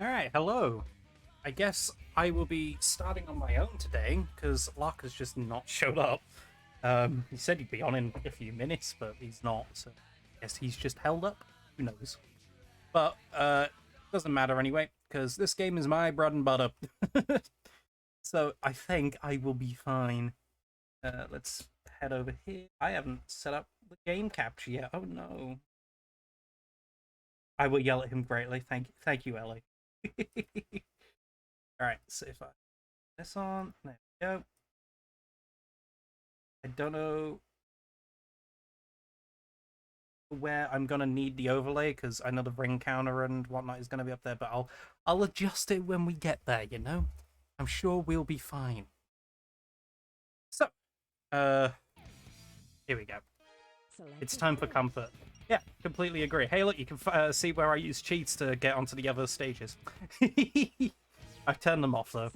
Alright, hello. I guess I will be starting on my own today, because Locke has just not showed up. He said he'd be on in a few minutes, but he's not, so I guess he's just held up. Who knows? But, doesn't matter anyway, because this game is my bread and butter. So I think I will be fine. Let's head over here. I haven't set up the game capture yet. Oh no. I will yell at him greatly. Thank you, Ellie. Alright, so if I this on, there we go. I don't know where I'm gonna need the overlay because I know the ring counter and whatnot is gonna be up there, but I'll adjust it when we get there, you know? I'm sure we'll be fine. So, here we go. It's time for comfort. Yeah, completely agree. Hey, look, you can see where I use cheats to get onto the other stages. I've turned them off, though.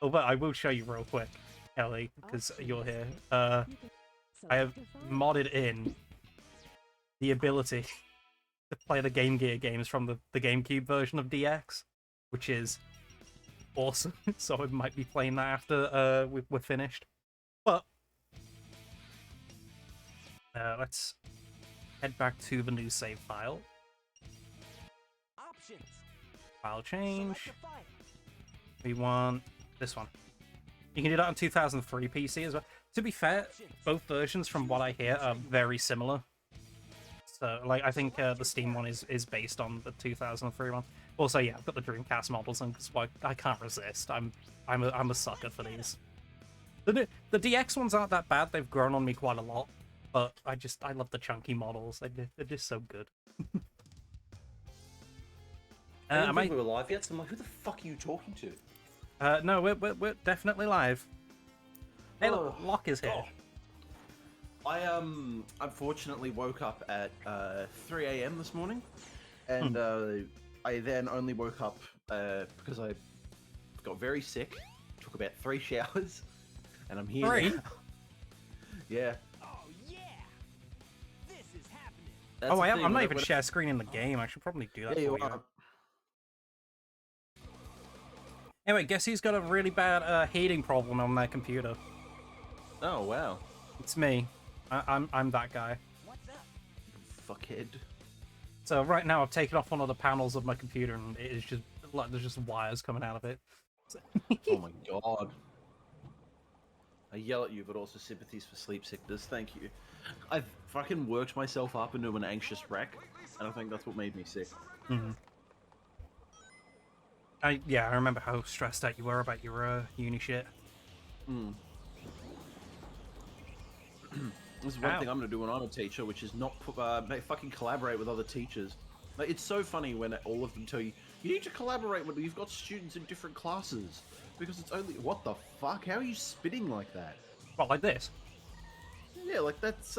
Oh, but I will show you real quick, Ellie, because you're here. I have modded in the ability to play the Game Gear games from the GameCube version of DX, which is awesome. So I might be playing that after we're finished. But let's head back to the new save file. Options. File change. We want this one. You can do that on 2003 PC as well. To be fair, both versions, from what I hear, are very similar. So, like, I think the Steam one is based on the 2003 one. Also, yeah, I've got the Dreamcast models, and I can't resist. I'm a sucker for these. The DX ones aren't that bad. They've grown on me quite a lot, but I love the chunky models. They're just so good. I didn't think we were live yet, so I'm like, who the fuck are you talking to? No, we're definitely live. Hey, look, Locke is here. I unfortunately woke up at 3 a.m. this morning, and I then only woke up because I got very sick. Took about 3 showers, and I'm here. 3? Now. Yeah. Oh yeah, this is happening. That's Oh, the thing, I'm not when even share screen in the game. I should probably do that Yeah, for you you. are. Anyway, guess who's got a really bad heating problem on their computer? Oh wow. It's me. I'm that guy. What's up? Fuckhead. So right now I've taken off one of the panels of my computer and it is just like there's just wires coming out of it. Oh my god. I yell at you, but also sympathies for sleep sickness. Thank you. I've fucking worked myself up into an anxious wreck, and I think that's what made me sick. Mm-hmm. I remember how stressed out you were about your uni shit. Mm. This is one thing I'm going to do when I'm a teacher, which is not fucking collaborate with other teachers. Like, it's so funny when all of them tell you, you need to collaborate when you've got students in different classes. Because it's only... What the fuck? How are you spitting like that? Well, like this. Yeah, like, that's,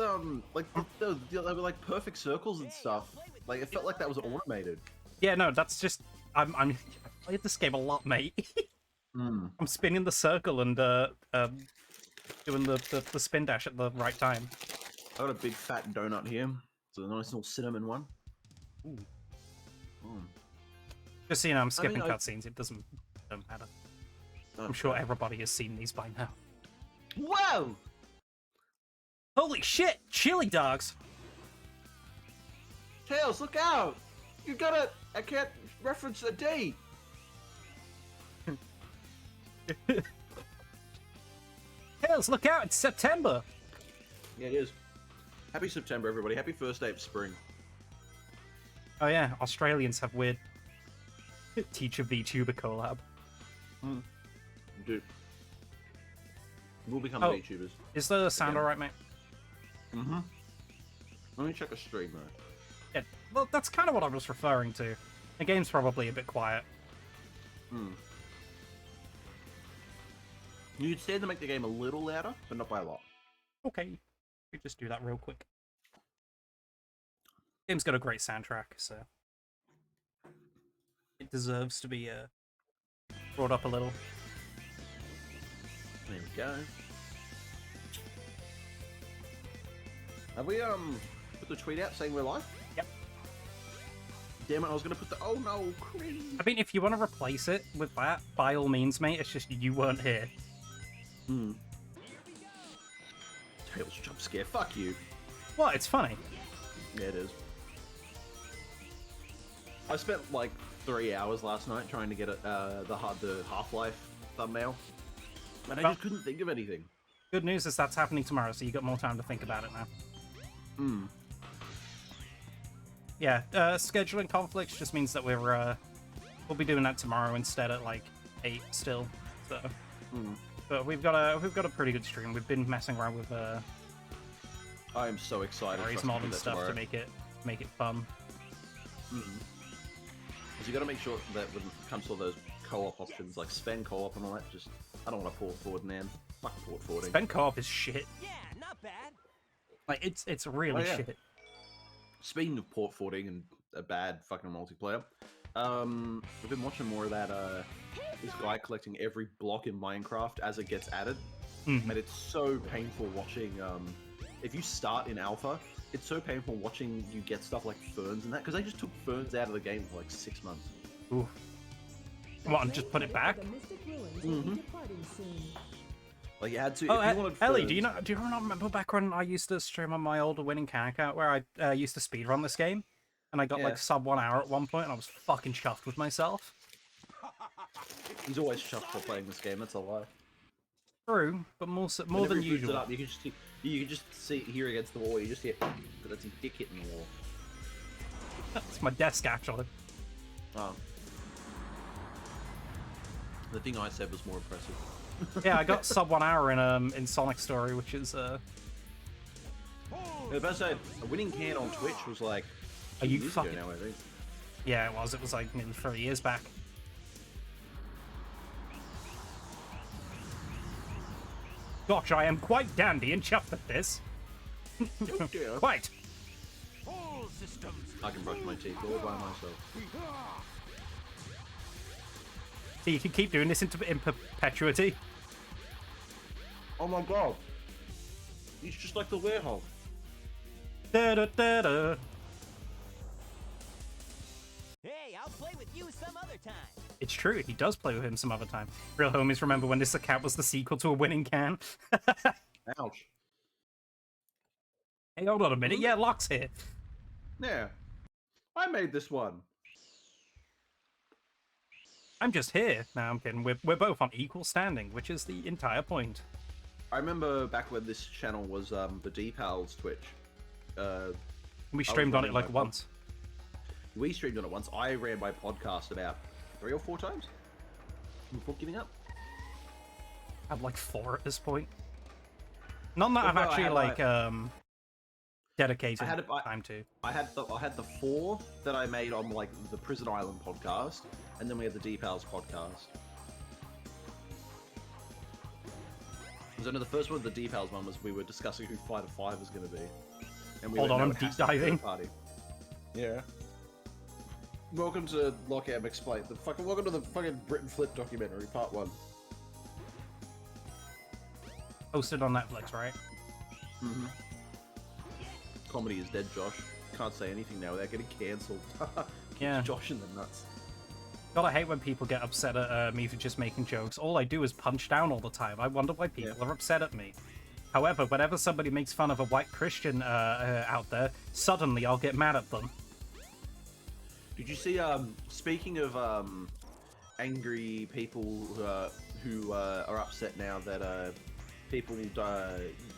like, they were, like, perfect circles and stuff. Like, it felt like that was automated. Yeah, no, that's just... I played this game a lot, mate. Mm. I'm spinning the circle and doing the spin dash at the right time. I got a big fat donut here. It's a nice little cinnamon one. Ooh. Mm. Just so you know, I'm skipping I- cutscenes. It don't matter. I'm sure everybody has seen these by now. Whoa! Holy shit! Chili dogs! Tails, look out! You gotta... I can't reference the date! Tails, look out! It's September! Yeah, it is. Happy September, everybody. Happy first day of spring. Oh yeah, Australians have weird Teacher VTuber collab. Dude. We'll become Oh. VTubers. Is the sound Again. alright, mate? Mm-hmm. Let me check a stream, though. Yeah, well, that's kind of what I was referring to. The game's probably a bit quiet. Hmm. You'd stand to make the game a little louder, but not by a lot. Okay, we just do that real quick. Game's got a great soundtrack, so it deserves to be brought up a little. There we go. Have we put the tweet out saying we're live? Yep. damn it, I was gonna put the oh no, cringe. I mean, if you want to replace it with that, by all means, mate. It's just you weren't here. Hmm. Tails jump scare. Fuck you. Well, it's funny. Yeah, it is. I spent like 3 hours last night trying to get the Half-Life thumbnail, and I just couldn't think of anything. Good news is that's happening tomorrow, so you got more time to think about it now. Hmm. Yeah, scheduling conflicts just means that we'll be doing that tomorrow instead at like 8 still. So, but we've got a pretty good stream. We've been messing around with I am so excited. Raise mod and stuff to make it fun. Because you got to make sure that when it comes to all those co-op options, like spend co-op and all that, just I don't want to port forward, man. Fuck port forwarding. Spend co-op is shit. Yeah, not bad. Like it's really shit. Speaking of port forwarding and a bad fucking multiplayer, we've been watching more of that. This guy collecting every block in Minecraft as it gets added, and it's so painful watching. If you start in alpha, it's so painful watching you get stuff like ferns and that, because they just took ferns out of the game for like 6 months. Ooh. What, and just put it back? Like you had to. Oh, if you wanted Ellie, ferns, do you not remember back when I used to stream on my older winning can account where I used to speedrun this game, and I got like sub 1 hour at one point, and I was fucking chuffed with myself. He's always chuffed for playing this game. That's a lie. True, but more Whenever than he boots it usual. up, you can just hear against the wall. You just hear, but that's his dick hitting the wall. That's my desk actually. Oh. The thing I said was more impressive. Yeah, I got sub 1 hour in Sonic Story, which is Yeah, but I said a winning can on Twitch was like. Are you 2 years ago fucking? now, I think. Yeah, it was. It was like nearly 3 years back. Gosh, I am quite dandy and chuffed at this. Oh dear. Quite. All systems. I can brush my teeth all by myself. See, you can keep doing this in perpetuity. Oh my god. He's just like the werewolf. Da da da da. Hey, I'll play with you some other time. It's true, he does play with him some other time. Real homies remember when this account was the sequel to a winning can? Ouch. Hey, hold on a minute. Yeah, Locke's here. Yeah. I made this one. I'm just here. No, I'm kidding. We're both on equal standing, which is the entire point. I remember back when this channel was the D-Pals Twitch. We streamed on it like running my once. We streamed on it once. I ran my podcast about 3 or 4 times before giving up. I have like 4 at this point. None that I've Well, I actually had, like dedicated I had time to. I had the 4 that I made on like the Prison Island podcast, and then we had the D-Pals podcast. Because I know the first one, the D-Pals one, was we were discussing who Fighter 5 was going to be. And we Hold went, on, "No, I'm it has deep to be diving." third party." Yeah. Welcome to Lockham Explained. Welcome to the fucking Britain Flip documentary, part 1. Posted on Netflix, right? Mm-hmm. Comedy is dead, Josh. Can't say anything now without getting cancelled. Yeah. Josh in the nuts. God, I hate when people get upset at me for just making jokes. All I do is punch down all the time. I wonder why people are upset at me. However, whenever somebody makes fun of a white Christian out there, suddenly I'll get mad at them. Did you see, speaking of angry people who are upset now that people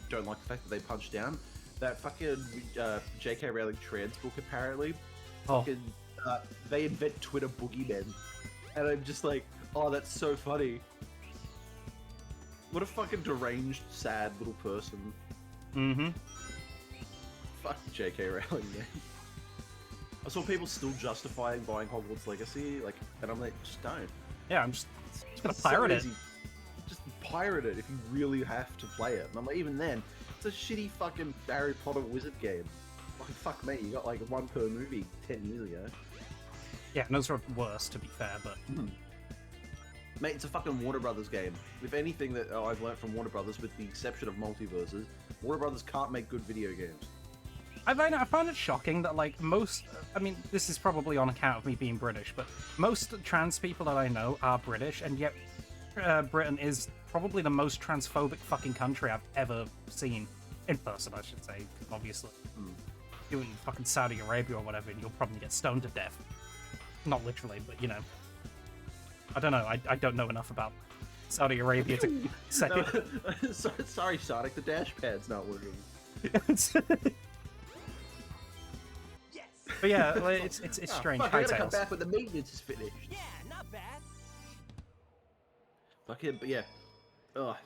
don't like the fact that they punch down, that fucking J.K. Rowling trans book apparently, fucking, they invent Twitter boogeymen. And I'm just like, oh, that's so funny. What a fucking deranged, sad little person. Mm-hmm. Fuck J.K. Rowling, man. I saw people still justifying buying Hogwarts Legacy, like, and I'm like, just don't. Yeah, I'm just gonna It's so pirate it. easy. Just pirate it if you really have to play it. And I'm like, even then, it's a shitty fucking Harry Potter wizard game. Like, fuck me, you got like 1 per movie 10 years ago. Yeah, and those are worse, to be fair, but... Mate, it's a fucking Warner Brothers game. If anything that I've learned from Warner Brothers, with the exception of multiverses, Warner Brothers can't make good video games. I find it shocking that, like, most... I mean, this is probably on account of me being British, but most trans people that I know are British, and yet Britain is probably the most transphobic fucking country I've ever seen. In person, I should say, obviously. You in fucking Saudi Arabia or whatever, and you'll probably get stoned to death. Not literally, but, you know. I don't know. I don't know enough about Saudi Arabia to say... No, sorry, Sonic, the dash pad's not working. Yes. But yeah, like, it's strange. Fuck, I gotta come Hightails. back when the maintenance is finished. Yeah, not bad. Fuck it, but yeah. Ugh.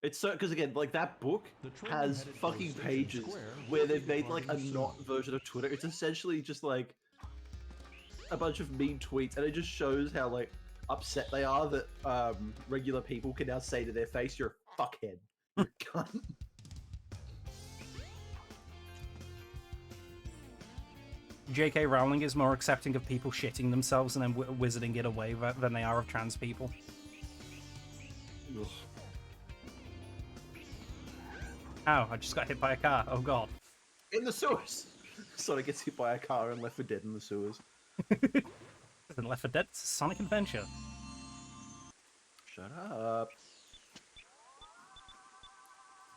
It's so, because again, like, that book has fucking pages where they've made, like, a not version of Twitter. It's essentially just, like, a bunch of mean tweets, and it just shows how, like, upset they are that regular people can now say to their face, "You're a fuckhead. You're a cunt." J.K. Rowling is more accepting of people shitting themselves and then wizarding it away than they are of trans people. Ugh. Ow, I just got hit by a car. Oh god. In the sewers! Sonic gets hit by a car and left for dead in the sewers. And Left 4 Dead, it's a Sonic Adventure. Shut up.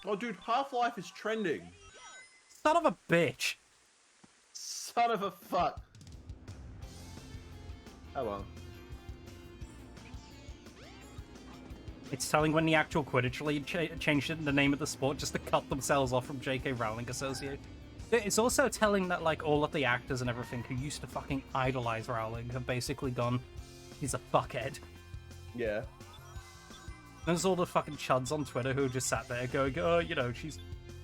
Oh, dude, Half-Life is trending. Son of a bitch! Son of a fuck. Oh well. It's telling when the actual Quidditch League changed the name of the sport just to cut themselves off from J.K. Rowling Associate. It's also telling that, like, all of the actors and everything who used to fucking idolize Rowling have basically gone, he's a fuckhead. Yeah. There's all the fucking chuds on Twitter who just sat there going, oh, you know, she's,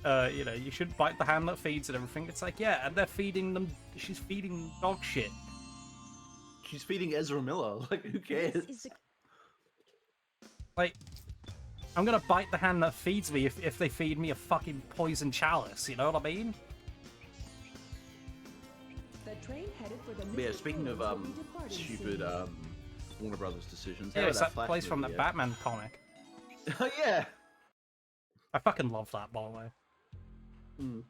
you know, you should bite the hand that feeds and everything. It's like, yeah, and they're feeding them, she's feeding dog shit. She's feeding Ezra Miller. Like, who cares? Like, I'm gonna bite the hand that feeds me if they feed me a fucking poison chalice, you know what I mean? Yeah, speaking of stupid Warner Brothers decisions. Yeah, how it's about that Flash place from the movie, Batman comic. Oh yeah. I fucking love that, by the way. Mm.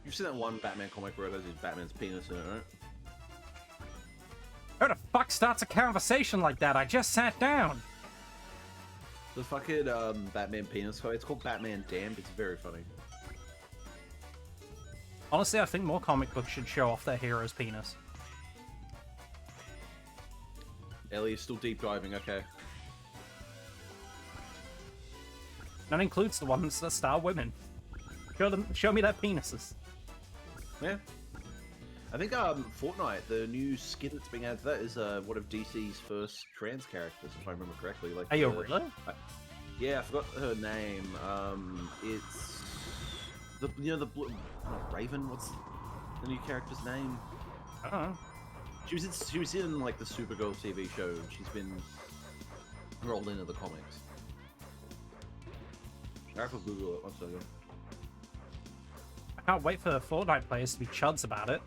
You've seen that one Batman comic where it has his Batman's penis in it, right? Who the fuck starts a conversation like that? I just sat down. The fucking Batman penis comic. It's called Batman Damned. It's very funny. Honestly, I think more comic books should show off their hero's penis. Ellie is still deep diving. Okay. That includes the ones that star women. Show me their penises. Yeah. I think Fortnite, the new skin that's being added to that is one of DC's first trans characters, if I remember correctly. Like, Are you really? Yeah, I forgot her name. It's the blue Raven. What's the new character's name? I don't know. She was in like the Supergirl TV show. She's been rolled into the comics. I have to Google it. 1 second. I can't wait for Fortnite players to be chuds about it.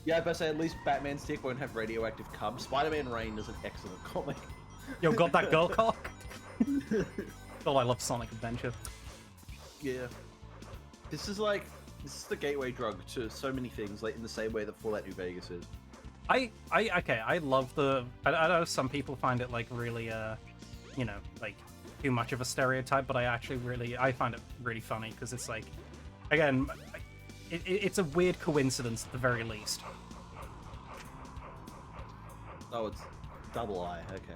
Yeah, I better say at least Batman's dick won't have radioactive cum. Spider-Man Rain is an excellent comic. Yo, got that girl cock? Oh, I love Sonic Adventure. Yeah. This is the gateway drug to so many things, like in the same way that Fallout New Vegas is. Okay, I love the... I know some people find it, like, really, you know, like, too much of a stereotype, but I find it really funny, because it's like, again, it's a weird coincidence at the very least. Oh, it's double I. Okay.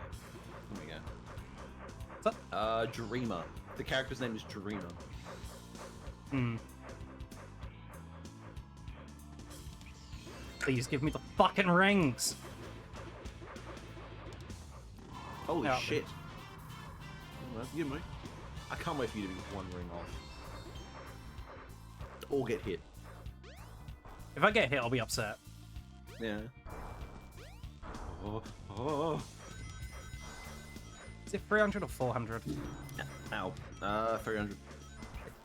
There we go. What's up? Dreamer. The character's name is Dreamer. Hmm. Please give me the fucking rings! Holy Yeah. shit. Well, you me. I can't wait for you to be one ring off. Or get hit. If I get hit, I'll be upset. Yeah. Oh. Is it 300 or 400? Ow. 300.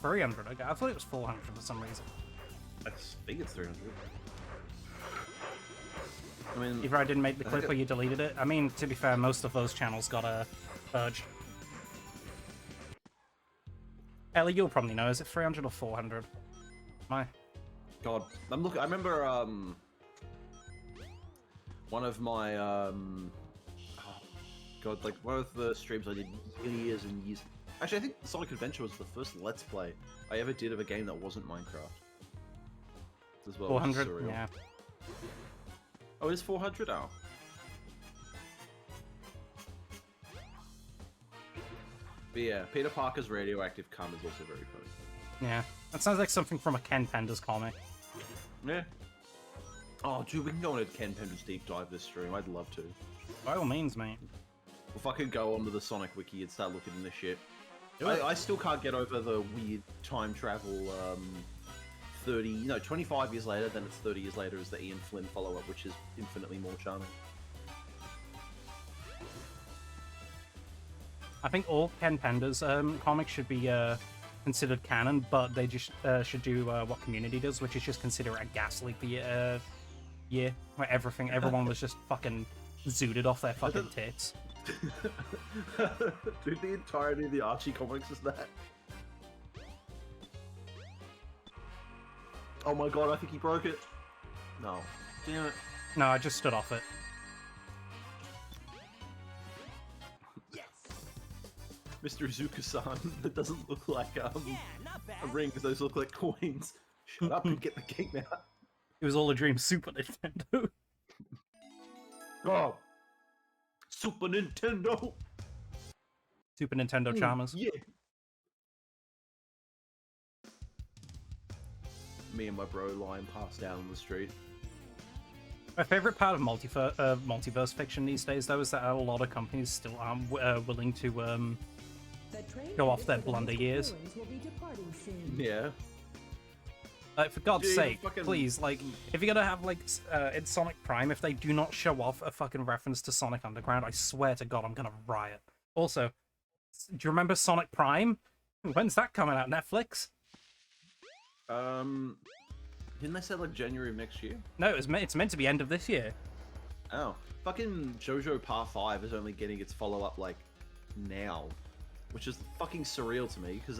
300, okay. I thought it was 400 for some reason. I think it's 300. I mean, Either I didn't make the I clip think or you deleted it. I mean, to be fair, most of those channels got purged. Ellie, you'll probably know. Is it 300 or 400? My. God, I'm looking. I remember one of my God, like one of the streams I did years and years. Actually, I think Sonic Adventure was the first Let's Play I ever did of a game that wasn't Minecraft. As well, 400? surreal. Yeah. Oh, it is 400 now. But yeah, Peter Parker's radioactive cum is also very funny. Yeah. That sounds like something from a Ken Penders comic. Yeah. Oh, dude, we can go on a Ken Penders deep dive this stream. I'd love to. By all means, mate. If I could go onto the Sonic Wiki and start looking into shit. Do it. I still can't get over the weird time travel, 25 years later, then it's 30 years later as the Ian Flynn follow-up, which is infinitely more charming. I think all Ken Penders comics should be considered canon, but they just should do what Community does, which is just consider it a gas leak year, where everyone was just fucking zooted off their fucking tits. Dude, the entirety of the Archie comics is that. Oh my god, I think he broke it. No. Damn it. No, I just stood off it. Yes. Mr. Izuka-san, that doesn't look like Yeah, not bad. a ring, because those look like coins. Shut up and get the game out. It was all a dream, Super Nintendo. Oh! Super Nintendo! Super Nintendo Charmers. Yeah! Me and my bro lying passed out on the street. My favorite part of multiverse fiction these days, though, is that a lot of companies still aren't willing to go off their blunder years. Yeah. Like, for God's Dude, sake, fucking- please, like, if you're gonna have, like, in Sonic Prime, if they do not show off a fucking reference to Sonic Underground, I swear to God, I'm gonna riot. Also, do you remember Sonic Prime? When's that coming out? Netflix? Didn't they say like January of next year? No, it's meant to be end of this year. Oh. Fucking JoJo Part 5 is only getting its follow-up like now. Which is fucking surreal to me, because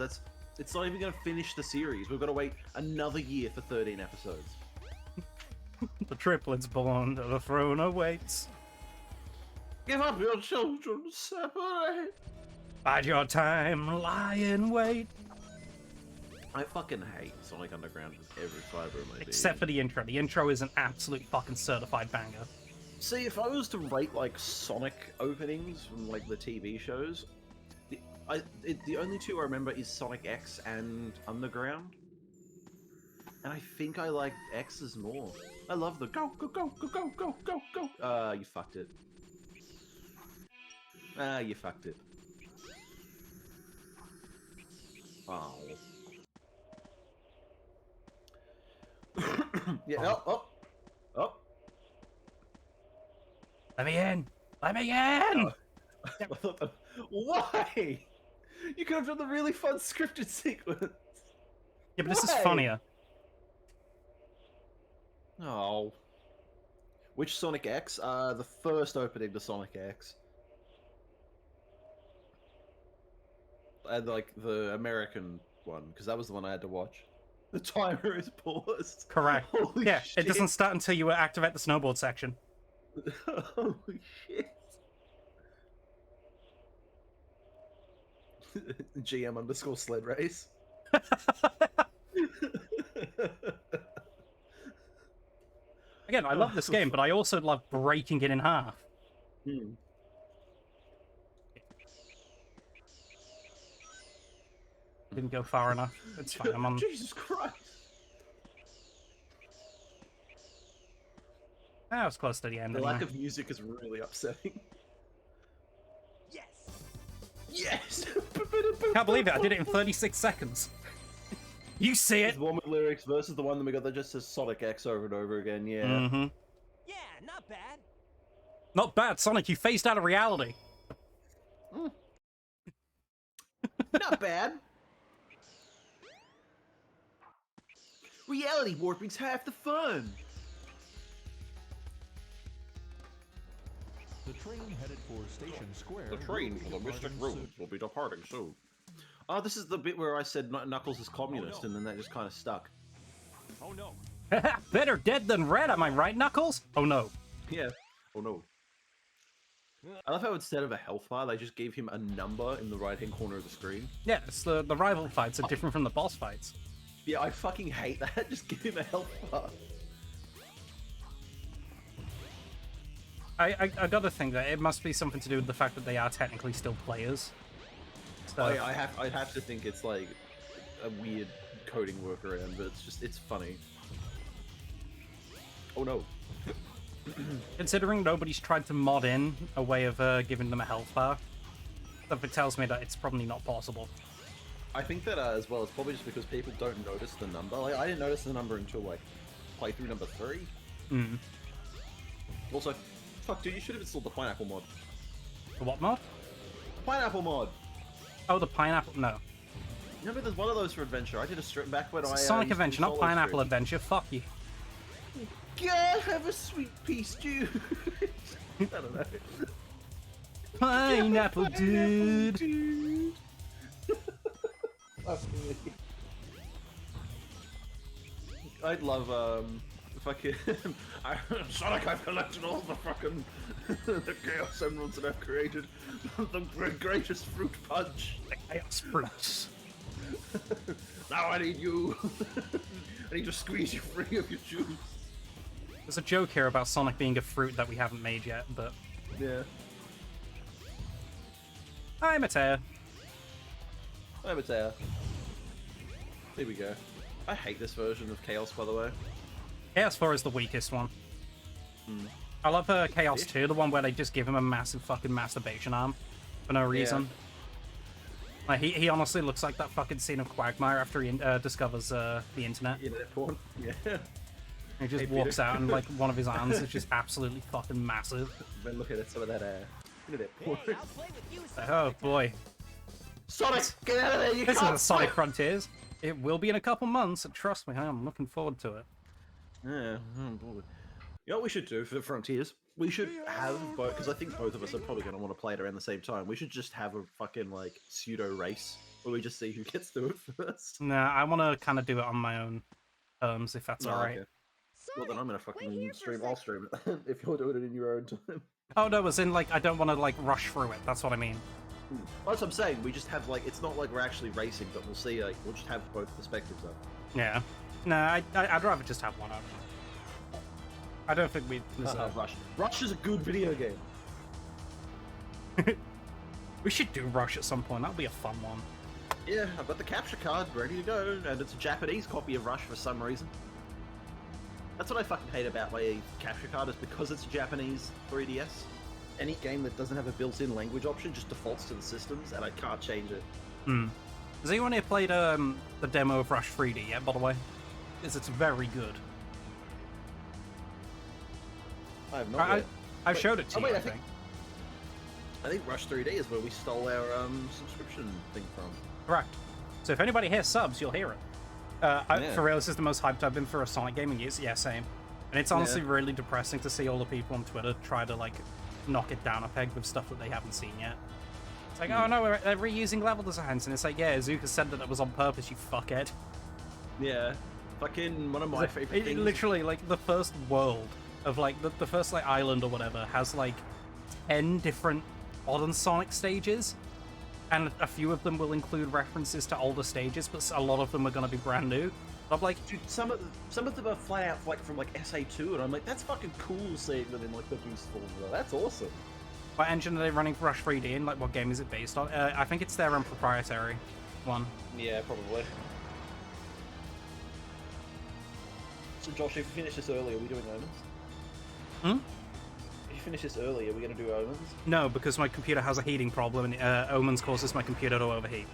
it's not even gonna finish the series. We've got to wait another year for 13 episodes. The triplets born to the throne awaits. Give up your children, separate! Bide your time, lie in wait. I fucking hate Sonic Underground with every fiber of my being. Except for the intro. The intro is an absolute fucking certified banger. See, if I was to rate like Sonic openings from like the TV shows, the only two I remember is Sonic X and Underground, and I think I like X's more. I love the go go go go go go go go. You fucked it. You fucked it. Oh. Yeah. Oh. Let me in! Let me in! I thought that... Why? You could have done the really fun scripted sequence. Yeah, but this is Why? funnier. Oh. Which Sonic X? The first opening to Sonic X. And like the American one, because that was the one I had to watch. The timer is paused. Correct. Holy Yeah, shit. it doesn't start until you activate the snowboard section. Holy shit. GM _ sled race. Again, I love this game, but I also love breaking it in half. Hmm. Didn't go far enough. It's fine. I'm on. Jesus Christ. I was close to the end. The anyway. lack of music is really upsetting. Yes. Yes! Can't believe it. I did it in 36 seconds. You see it. The one with lyrics versus the one that we got that just says Sonic X over and over again, yeah. Mm-hmm. Yeah, not bad. Not bad, Sonic. You phased out of reality. Not bad. Reality warping's half the fun. The train headed for Station Square. The train for the Mystic Ruins will be departing soon. Oh, this is the bit where I said Knuckles is communist, no. and then that just kind of stuck. Oh no. Better dead than red, am I right, Knuckles? Oh no. Yeah. Oh no. I love how instead of a health bar, they just gave him a number in the right-hand corner of the screen. Yeah, it's the rival fights are different from the boss fights. Yeah, I fucking hate that. Just give him a health bar. I gotta think that it must be something to do with the fact that they are technically still players. So, I'd have to think it's like a weird coding workaround, but it's funny. Oh no. considering nobody's tried to mod in a way of giving them a health bar, something tells me that it's probably not possible. I think that as well, it's probably just because people don't notice the number. Like, I didn't notice the number until like playthrough number 3. Mm. Also, fuck dude, you should have installed the pineapple mod. The what mod? Pineapple mod! Oh, the pineapple. No. Remember there's one of those for Adventure. I did a strip back when I Sonic used to Adventure, do not solo Pineapple streams. Adventure. Fuck you. God, have a sweet piece, dude. I don't know. Pineapple dude. Dude. Fuck me. I'd love fucking Sonic. I've collected all the fucking the Chaos Emeralds that I've created. The greatest fruit punch. Chaos fruits. Now I need you. I need to squeeze you free of your juice. There's a joke here about Sonic being a fruit that we haven't made yet, but Yeah. I'm a tear. I'm a tear. There we go. I hate this version of Chaos, by the way. Chaos 4 is the weakest one. Hmm. I love Chaos 2, the one where they just give him a massive fucking masturbation arm for no reason. Like, he honestly looks like that fucking scene of Quagmire after he discovers the internet. Internet porn. Yeah. He just Hey, walks Peter. out and like one of his arms is just absolutely fucking massive. But look at it, some of that internet porn. Hey, I'll play with you Oh boy. Sonic, get out of there! You This can't is Sonic fight! Frontiers. It will be in a couple months, and trust me, I am looking forward to it. Yeah. Oh, boy. You know what we should do for the Frontiers? We should have both, because I think both of us are probably going to want to play it around the same time. We should just have a fucking like pseudo race where we just see who gets to it first. Nah, I want to kind of do it on my own terms, if that's Oh, alright. okay. Well, then I'm gonna fucking stream. I'll stream it if you're doing it in your own time. Oh no, as in like I don't want to like rush through it. That's what I mean. That's what I'm saying. We just have like it's not like we're actually racing, but we'll see. Like we'll just have both perspectives up. Yeah. No, I'd rather just have one of them. I don't think we. Rush. Rush is a good video game. We should do Rush at some point. That'll be a fun one. Yeah, I've got the capture card ready to go, and it's a Japanese copy of Rush for some reason. That's what I fucking hate about my capture card, is because it's a Japanese 3DS. Any game that doesn't have a built-in language option just defaults to the systems, and I can't change it. Hmm. Has anyone here played the demo of Rush 3D yet, by the way? Because it's very good. I have not yet. I've Wait, showed it to oh, you, wait, I I think- think. I think Rush 3D is where we stole our subscription thing from. Correct. So if anybody here subs, you'll hear it. Yeah. For real, this is the most hyped I've been for a Sonic game in years. Yeah, same. And it's honestly really depressing to see all the people on Twitter try to, like, knock it down a peg with stuff that they haven't seen yet. It's like, oh no, they're reusing level designs. And it's like, yeah, Azuka said that it was on purpose, you fuckhead. Yeah. Fucking one of my favorite It things. literally, like, the first world of, like, the first, like, island or whatever has, like, 10 different modern Sonic stages. And a few of them will include references to older stages, but a lot of them are going to be brand new. I'm like, Dude, some of them are flat out like from like SA2, and I'm like, that's fucking cool seeing them in like the boost formula. That's awesome. what engine are they running for Rush 3D and, like, what game is it based on? I think it's their own proprietary one. Yeah, probably. So Josh, if you finish this early, are we doing Omens? Hmm? If you finish this early, are we gonna do Omens? No, because my computer has a heating problem, and Omens causes my computer to overheat.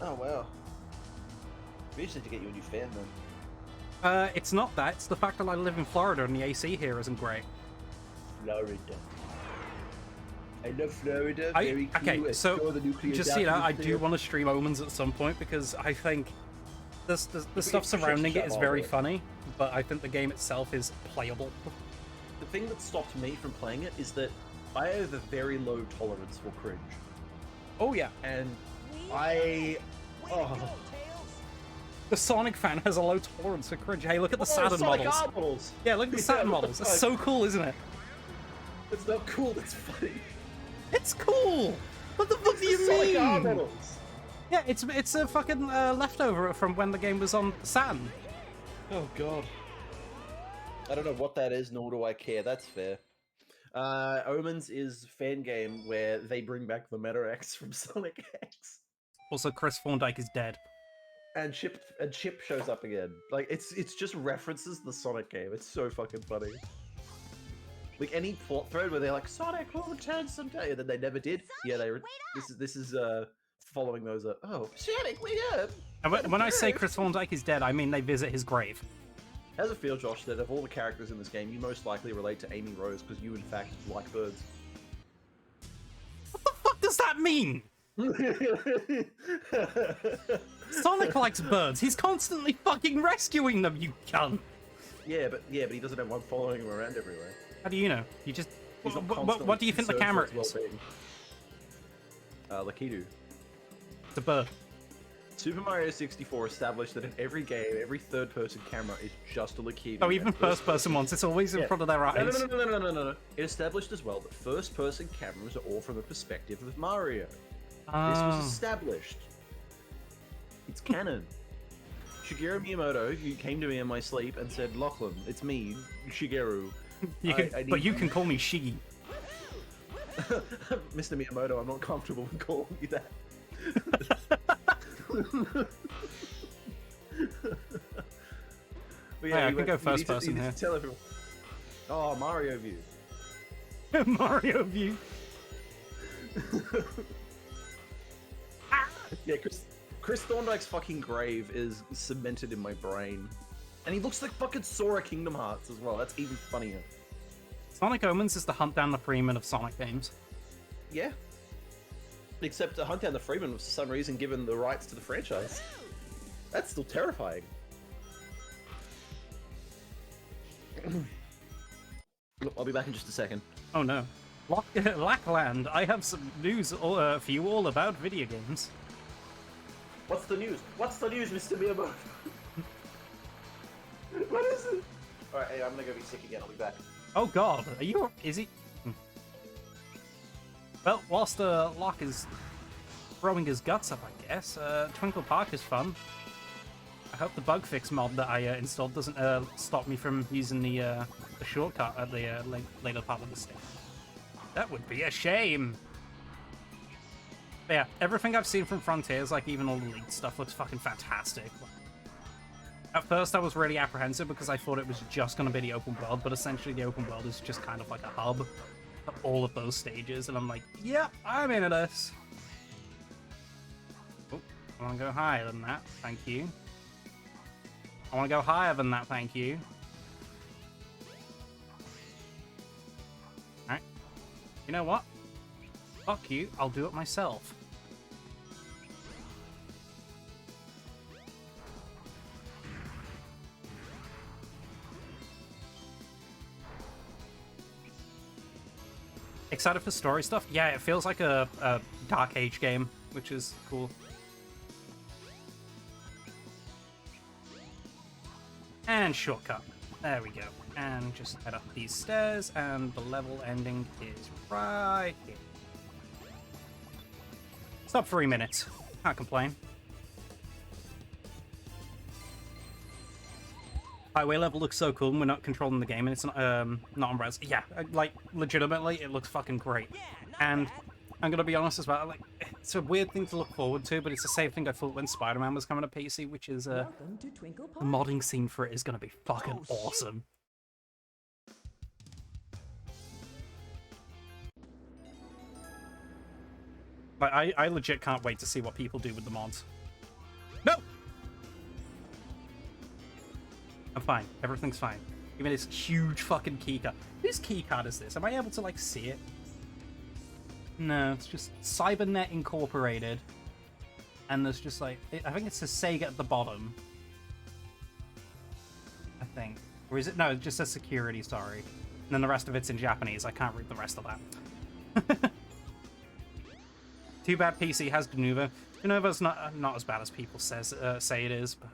Oh wow. We just need to get you a new fan then. It's not that, it's the fact that I live in Florida and the AC here isn't great. Florida. I love Florida. Very cool. Okay, so Explore the nuclear just so you know, I disaster. do want to stream Omens at some point because I think the stuff surrounding it is very funny, but I think the game itself is playable. The thing that stopped me from playing it is that I have a very low tolerance for cringe. Oh yeah, And I. Oh. The Sonic fan has a low tolerance for cringe. Hey, look at the Oh, Saturn Sonic models. art models. Yeah, look at the Saturn models. It's so cool, isn't it? It's not cool. It's funny. It's cool. What the fuck do you Sonic art mean? models. Yeah, it's a fucking leftover from when the game was on Saturn. Oh god. I don't know what that is, nor do I care. That's fair. Omens is fan game where they bring back the Meta X from Sonic X. Also, Chris Thorndike is dead. And Chip shows up again. Like it's just references the Sonic game. It's so fucking funny. Like any plot thread where they're like Sonic will return someday, and then they never did. Yeah, this is following those. Oh, Sonic, wait up! And when I say Chris Thorndike is dead, I mean they visit his grave. How's it feel, Josh, that of all the characters in this game, you most likely relate to Amy Rose because you in fact like birds? What the fuck does that mean? Sonic likes birds. He's constantly fucking rescuing them, you cunt. Yeah, but he doesn't have one following him around everywhere. How do you know? You just... He's not What do you think the camera concerned for is? his well-being. Lakitu. It's a bird. Super Mario 64 established that in every game, every third-person camera is just a Lakitu. Oh, even and first-person ones. It's always in front of their eyes. No. It established as well that first-person cameras are all from the perspective of Mario. This Ah. was established. It's canon. Shigeru Miyamoto, who came to me in my sleep and said, Lachlan, it's me, Shigeru. But you can call me Shiggy. Mr. Miyamoto, I'm not comfortable with calling you that. But Hey, I he can go you first need to- person you need here. to tell everyone. Oh, Mario View. Mario View. Yeah, Chris Thorndike's fucking grave is cemented in my brain. And he looks like fucking Sora Kingdom Hearts as well. That's even funnier. Sonic Omens is the hunt down the Freeman of Sonic games. Yeah. Except Hunt Down the Freeman was for some reason given the rights to the franchise. That's still terrifying. Look, I'll be back in just a second. Oh no. Lackland, I have some news for you all about video games. What's the news? What's the news, Mr. Miyamoto? What is it? Alright, hey, I'm gonna go be sick again. I'll be back. Oh god, are you... is he... Well, whilst Locke is throwing his guts up, I guess, Twinkle Park is fun. I hope the bug fix mod that I installed doesn't stop me from using the shortcut at the later part of the stage. That would be a shame! But yeah, everything I've seen from Frontiers, like even all the leaked stuff, looks fucking fantastic. At first I was really apprehensive because I thought it was just going to be the open world, but essentially the open world is just kind of like a hub for all of those stages, and I'm like, yep, I'm into this. Oh, I want to go higher than that, thank you. I want to go higher than that, thank you. Alright. You know what? Fuck you, I'll do it myself. Excited for story stuff? Yeah, it feels like a Dark Age game, which is cool. And shortcut. There we go. And just head up these stairs, and the level ending is right here. Stop 3 minutes. Can't complain. Highway level looks so cool, and we're not controlling the game, and it's not on res. Yeah, like, legitimately, it looks fucking great. And I'm gonna be honest as well, like, it's a weird thing to look forward to, but it's the same thing I thought when Spider-Man was coming to PC, which is, the modding scene for it is gonna be fucking awesome. Like, I legit can't wait to see what people do with the mods. No! I'm fine. Everything's fine. Even this huge fucking keycard. Whose keycard is this? Am I able to, like, see it? No, it's just Cybernet Incorporated. And there's just, like... I think it says Sega at the bottom. I think. Or is it? No, it just says security, sorry. And then the rest of it's in Japanese. I can't read the rest of that. Too bad PC has Denuvo. Supernova's not as bad as people say it is, but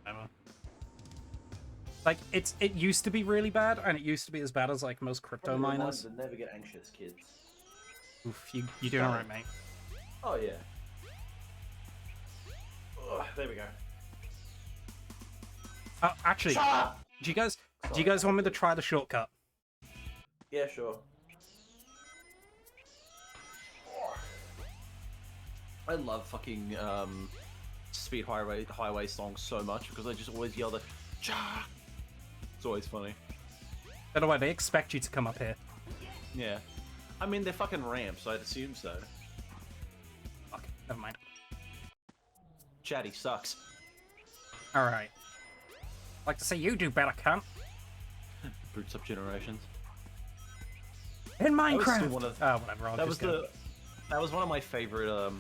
whatever. Like it used to be really bad, and it used to be as bad as like most crypto miners. Never get anxious, kids. Oof, you doing alright, mate? Oh yeah. Oh, there we go. Actually, do you guys want me to try the shortcut? Yeah, sure. I love fucking Speed Highway songs so much because I just always yell the cha. It's always funny. By the way, they expect you to come up here. Yeah. I mean, they're fucking ramps, so I'd assume so. Fuck, never mind. Chatty sucks. Alright. Like to say you do better, cunt. Boots up generations. In Minecraft! That was still one of- whatever, I'll just go. That was one of my favorite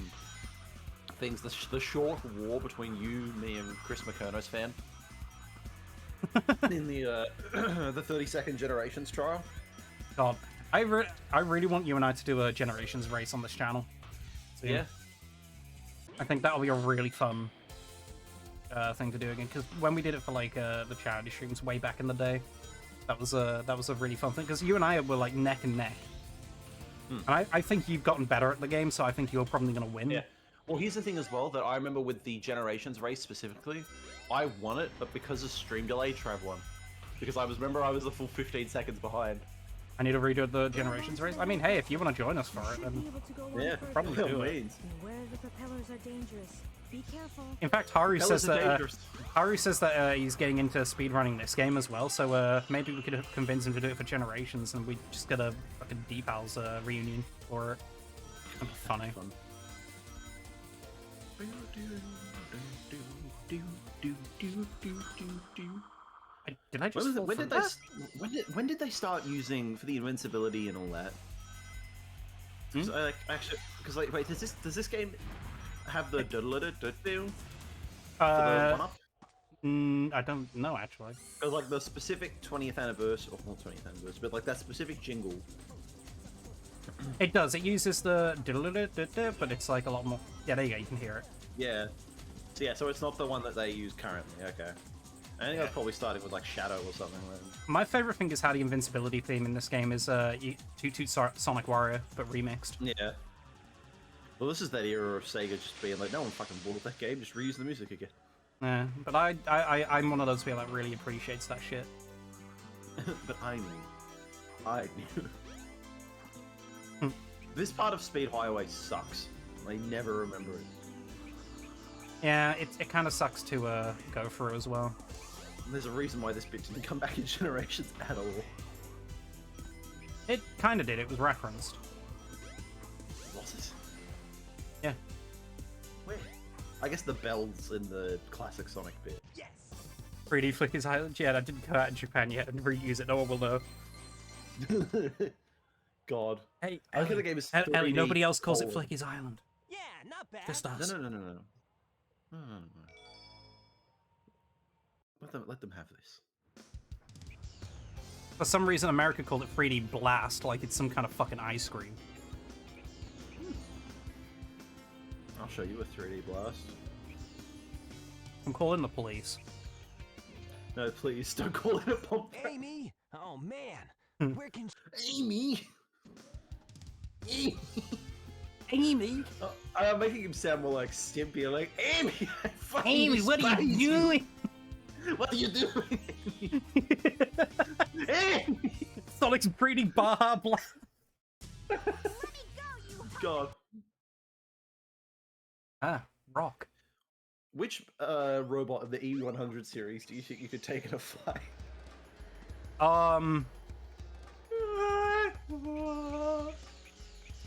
things. The short war between you, me, and Chris McKernos fan. In the 30-second Generations trial. God, I really want you and I to do a Generations race on this channel. So, Yeah. I think that'll be a really fun thing to do again, because when we did it for like the charity streams way back in the day, that was a really fun thing, because you and I were like neck and neck. And I think you've gotten better at the game, so I think you're probably going to win. Yeah. Well, here's the thing as well, that I remember with the Generations race specifically, I won it, but because of stream delay, Trav won. Because I was the full 15 seconds behind. I need to redo the Generations race. I mean, hey, if you want to join us for it, then Yeah, probably do it. Beware the propellers are dangerous. Be careful. In fact, Haru Propellers says are that dangerous. he's getting into speedrunning this game as well. So maybe we could convince him to do it for Generations, and we just get a fucking D-Pals reunion for it. That'd be funny. Fun. Did I just? When did they start using for the invincibility and all that? Because wait, does this game have the do I don't know actually. Because like the specific 20th anniversary, or not 20th anniversary, but like that specific jingle. It does. It uses the but it's like a lot more. Yeah, there you go. You can hear it. Yeah. So yeah, so it's not the one that they use currently. Okay. I think I was probably starting with like Shadow or something. My favorite thing is how the invincibility theme in this game is Toot Toot Sonic Warrior, but remixed. Yeah. Well, this is that era of Sega just being like, no one fucking bought that game, just reuse the music again. Yeah, but I'm one of those people that really appreciates that shit. But I knew. This part of Speed Highway sucks. I never remember it. Yeah, it kind of sucks to go through as well. There's a reason why this bit didn't come back in Generations at all. It kind of did. It was referenced. Was it? Yeah. Where? I guess the bells in the classic Sonic bit. Yes. 3D Flickers Island. Yeah, that didn't come out in Japan yet, and reuse it. No one will know. God. Hey, I look at the game as Ellie, 3D nobody else calls it colon. Flicky's Island. Yeah, not bad. Just us. No. Let them have this. For some reason, America called it 3D Blast, like it's some kind of fucking ice cream. I'll show you a 3D blast. I'm calling the police. No, please don't call it a pump. Amy? Oh man. Where can Amy. Amy, I'm making him sound more like Stimpy. Like Amy. I fucking Amy, what are despise you doing? What are you doing? Amy. Sonic's breeding Baja Blast. God. Ah, rock. Which robot of the E100 series do you think you could take in a fight?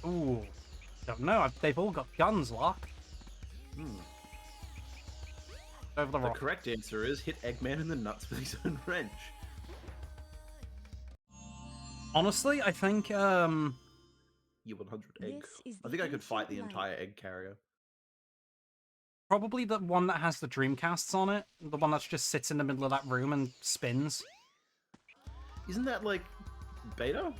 Ooh. Don't know. They've all got guns, Locke. Over the The rock. correct answer is hit Eggman in the nuts with his own wrench. Honestly, I think, E100 egg. This is I the think I could fight the ancient entire egg carrier. probably the one that has the Dreamcasts on it. The one that just sits in the middle of that room and spins. Isn't that like beta?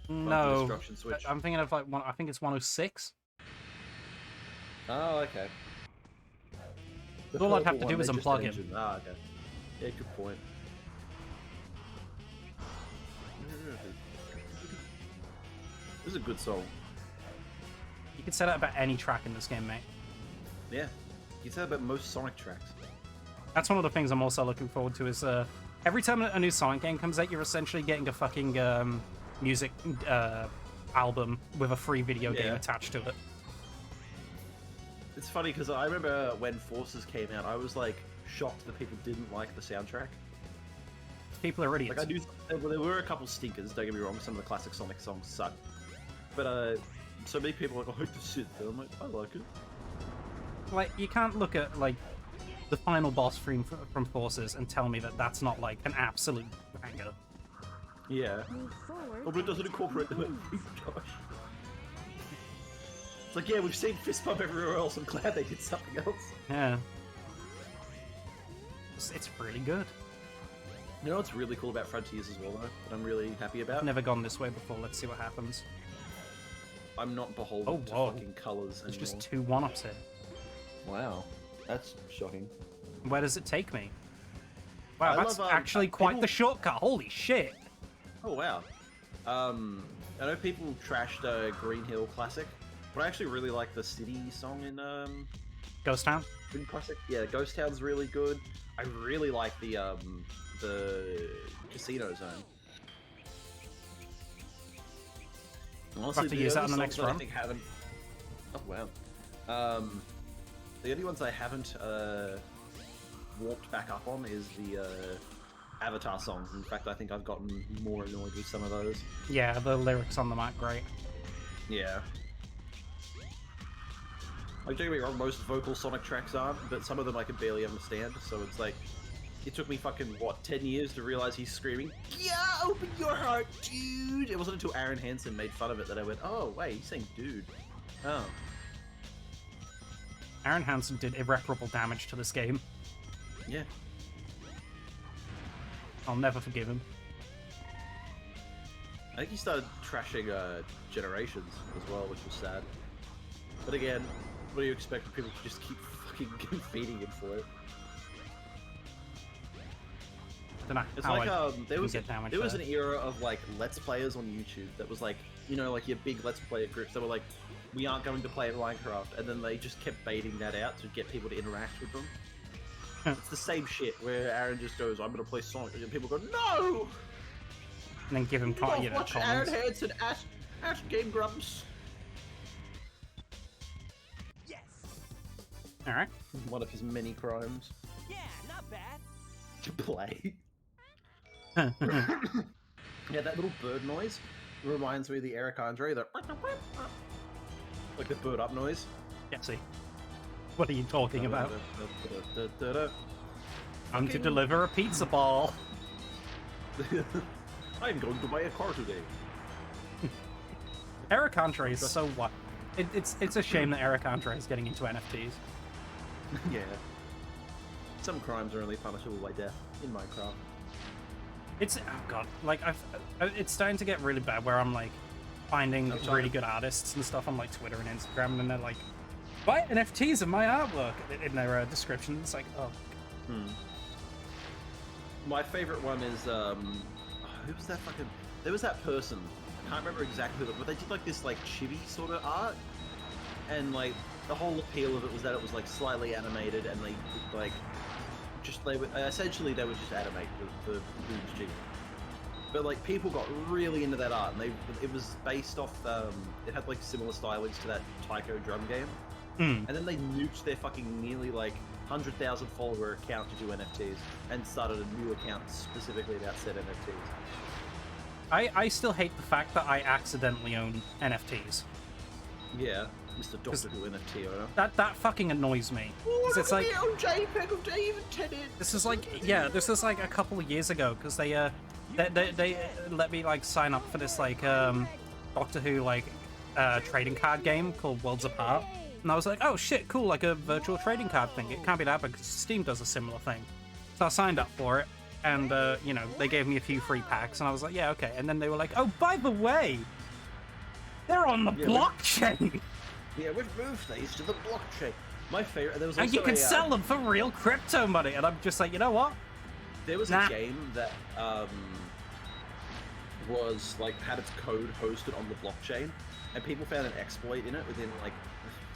No. Instruction switch. I'm thinking of like one. I think it's 106. Oh, okay. The All I'd have purple to do one, is they're just unplug an him. engine. Ah, okay. Yeah, good point. This is a good song. You could say that about any track in this game, mate. Yeah. You say that about most Sonic tracks. That's one of the things I'm also looking forward to is every time a new Sonic game comes out, you're essentially getting a fucking music album with a free video game Yeah. attached to it. It's funny because I remember when Forces came out, I was like shocked that people didn't like the soundtrack. People are idiots. Like I knew there were a couple stinkers. Don't get me wrong, some of the classic Sonic songs suck, but so many people are like, I hope this shit. I'm like, I like it. Like, you can't look at like the final boss from Forces and tell me that that's not like an absolute banger. Yeah. Move forward. Oh, but it doesn't incorporate the Gosh. It's like, yeah, we've seen fist bump everywhere else. I'm glad they did something else. Yeah. It's really good. You know what's really cool about Frontiers as well, though, that I'm really happy about? Never gone this way before. Let's see what happens. I'm not beholden Oh, to whoa. fucking colours There's anymore. just 2 1-ups here. Wow. That's shocking. Where does it take me? Wow, I that's love, actually quite people- the shortcut. Holy shit. Oh, wow. I know people trashed Green Hill Classic, but I actually really like the City song in Ghost Town? Green Classic. Yeah, Ghost Town's really good. I really like the Casino Zone. Honestly, have to use that only on the next songs that run. I think haven't. Oh wow. The only ones I haven't warped back up on is the Avatar songs. In fact, I think I've gotten more annoyed with some of those. Yeah, the lyrics on them aren't great. Yeah. Like, don't get me wrong, most vocal Sonic tracks aren't, but some of them I can barely understand, so it's like, it took me fucking, what, 10 years to realize he's screaming, yeah, open your heart, dude! It wasn't until Aaron Hansen made fun of it that I went, oh, wait, he's saying dude. Oh. Aaron Hansen did irreparable damage to this game. Yeah. I'll never forgive him. I think he started trashing Generations as well, which was sad. But again, what do you expect? People to just keep fucking feeding him for it. Don't know It's how like I there was get damage there was there. an era of like Let's Players on YouTube that was like, you know, like your big Let's Player groups that were like, we aren't going to play Minecraft, and then they just kept baiting that out to get people to interact with them. It's the same shit where Aaron just goes, I'm gonna play Sonic, and people go, no! And then give him You don't watch Aaron comments. Hansen at Game Grumps. Yes. Alright. One of his many crimes Yeah, not bad. to play. Yeah, that little bird noise reminds me of the Eric Andre, the like the bird up noise. Jesse. What are you talking about? I'm to deliver a pizza ball. I'm going to buy a car today. Eric Andre is so what? It's a shame that Eric Andre is getting into NFTs. Yeah. Some crimes are only punishable by death in Minecraft. It's oh god, like it's starting to get really bad where I'm like finding I'm really sorry. good artists and stuff on like Twitter and Instagram, and they're like, buy NFTs of my artwork in their description. It's like, oh, My favorite one is who was that fucking? There was that person. I can't remember exactly who, but they did like this like chibi sort of art, and like the whole appeal of it was that it was like slightly animated, and they like just they were essentially they would just animate the dude's chibi. But like people got really into that art, and it was based off it had like similar stylings to that Taiko drum game. And then they nuked their fucking nearly like 100,000 follower account to do NFTs and started a new account specifically about said NFTs. I still hate the fact that I accidentally own NFTs. Yeah, Mr. Doctor Who NFT owner. That fucking annoys me. 'Cause it's like own JPEG of David Tennant. this is like a couple of years ago because they let me like sign up for this like Doctor Who like trading card game called Worlds Apart. And I was like, oh shit, cool, like a virtual trading card thing. It can't be that bad because Steam does a similar thing. So I signed up for it, and, you know, they gave me a few free packs, and I was like, yeah, okay. And then they were like, oh, by the way, they're on the Yeah, blockchain! Yeah, we've moved these to the blockchain. My favorite. There was also And you can a, sell them for real crypto money. And I'm just like, you know what? There was Nah. a game that was like had its code hosted on the blockchain, and people found an exploit in it within like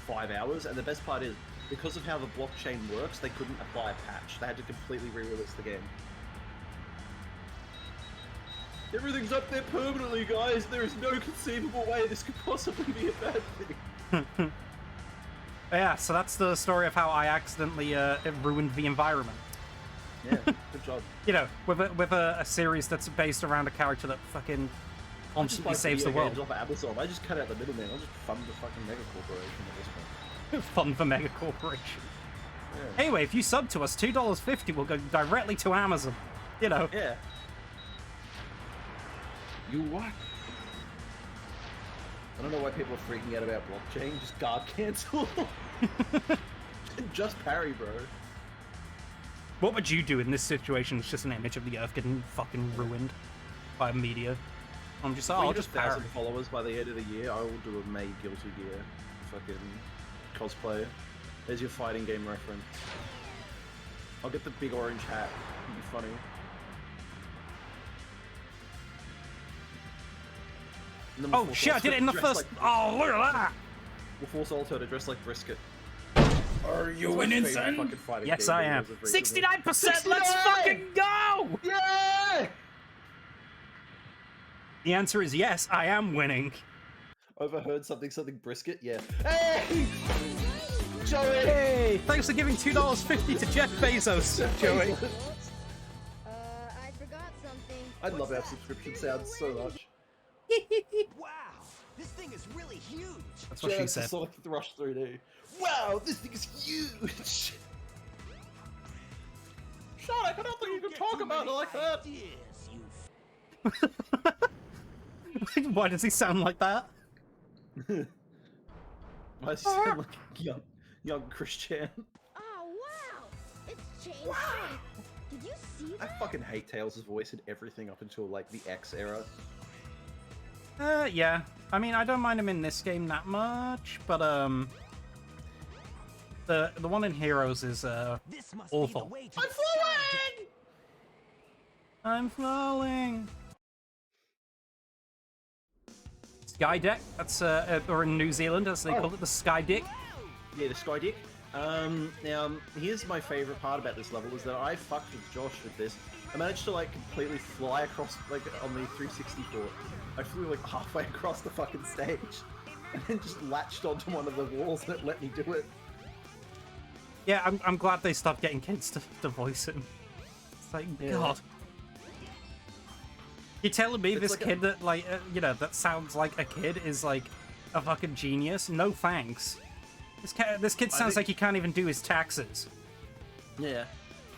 5 hours. And the best part is, because of how the blockchain works, they couldn't apply a patch. They had to completely re-release the game. Everything's up there permanently, guys. There is no conceivable way this could possibly be a bad thing. Yeah, so that's the story of how I accidentally ruined the environment. Yeah, good job. You know, with a series that's based around a character that fucking constantly saves the world. Off of Amazon. I just cut out the middleman. I'll just fund the fucking mega corporation at this point. Fun for Mega Corporation. Yeah. Anyway, if you sub to us, $2.50 will go directly to Amazon. You know. Yeah. You what? I don't know why people are freaking out about blockchain. Just guard cancel. Just parry, bro. What would you do in this situation? It's just an image of the Earth getting fucking ruined by media. I'm just, When I'll you just get 1,000 parry. followers by the end of the year, I will do a May Guilty Gear fucking cosplay. There's your fighting game reference. I'll get the big orange hat. It'll be funny. And then we'll Oh force shit, I did it in the Alto to first... dress like- Oh, look at that! We'll force Alto to dress like Brisket. Are you It's my favorite fucking fighting Yes, game I am. videos of recently. 69%, let's 69! fucking go! Yeah! The answer is yes, I am winning. Overheard something Brisket? Yeah. Hey! Joey! Hey, thanks for giving $2.50 to Jeff Bezos, Joey. I forgot something. I love our subscription sounds so much. Wow, this thing is really huge. That's what she It's said. Sonic the Rush 3D. Wow, this thing is huge! Sonic, I don't think you can Get talk too about it many like that! ideas, you Why does he sound like that? Why does he sound like young Christian? Oh wow! It's changed shape. Did you see I that? fucking hate Tails' voice in everything up until like the X era. Yeah. I mean, I don't mind him in this game that much, but the one in Heroes is This must awful. be the way to I'm the flying! I'm falling. Sky Deck. That's or in New Zealand, as they call it, the Sky Dick. Yeah, the Sky Dick. Now, here's my favorite part about this level is that I fucked with Josh with this. I managed to like completely fly across like on the 364. I flew like halfway across the fucking stage and then just latched onto one of the walls and it let me do it. Yeah, I'm glad they stopped getting kids to voice him. It's like, Yeah. God. You're telling me It's this like kid that, like, that sounds like a kid is, like, a fucking genius? No thanks. This kid sounds think- like he can't even do his taxes. Yeah.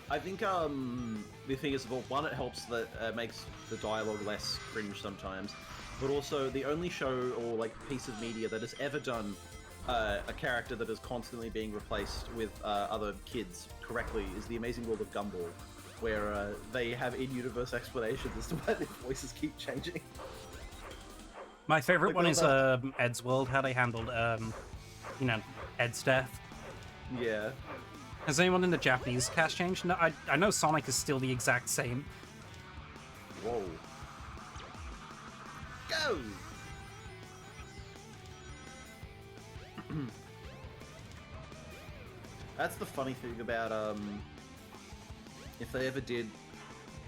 I think the thing is, well, one, it helps that makes the dialogue less cringe sometimes, but also the only show or like piece of media that has ever done a character that is constantly being replaced with other kids correctly is The Amazing World of Gumball, where they have in-universe explanations as to why their voices keep changing. My favorite Like, one well, is that- Ed's World, how they handled, Ed's death. Yeah. Has anyone in the Japanese cast changed? No, I know Sonic is still the exact same. Whoa. Go! That's the funny thing about, if they ever did,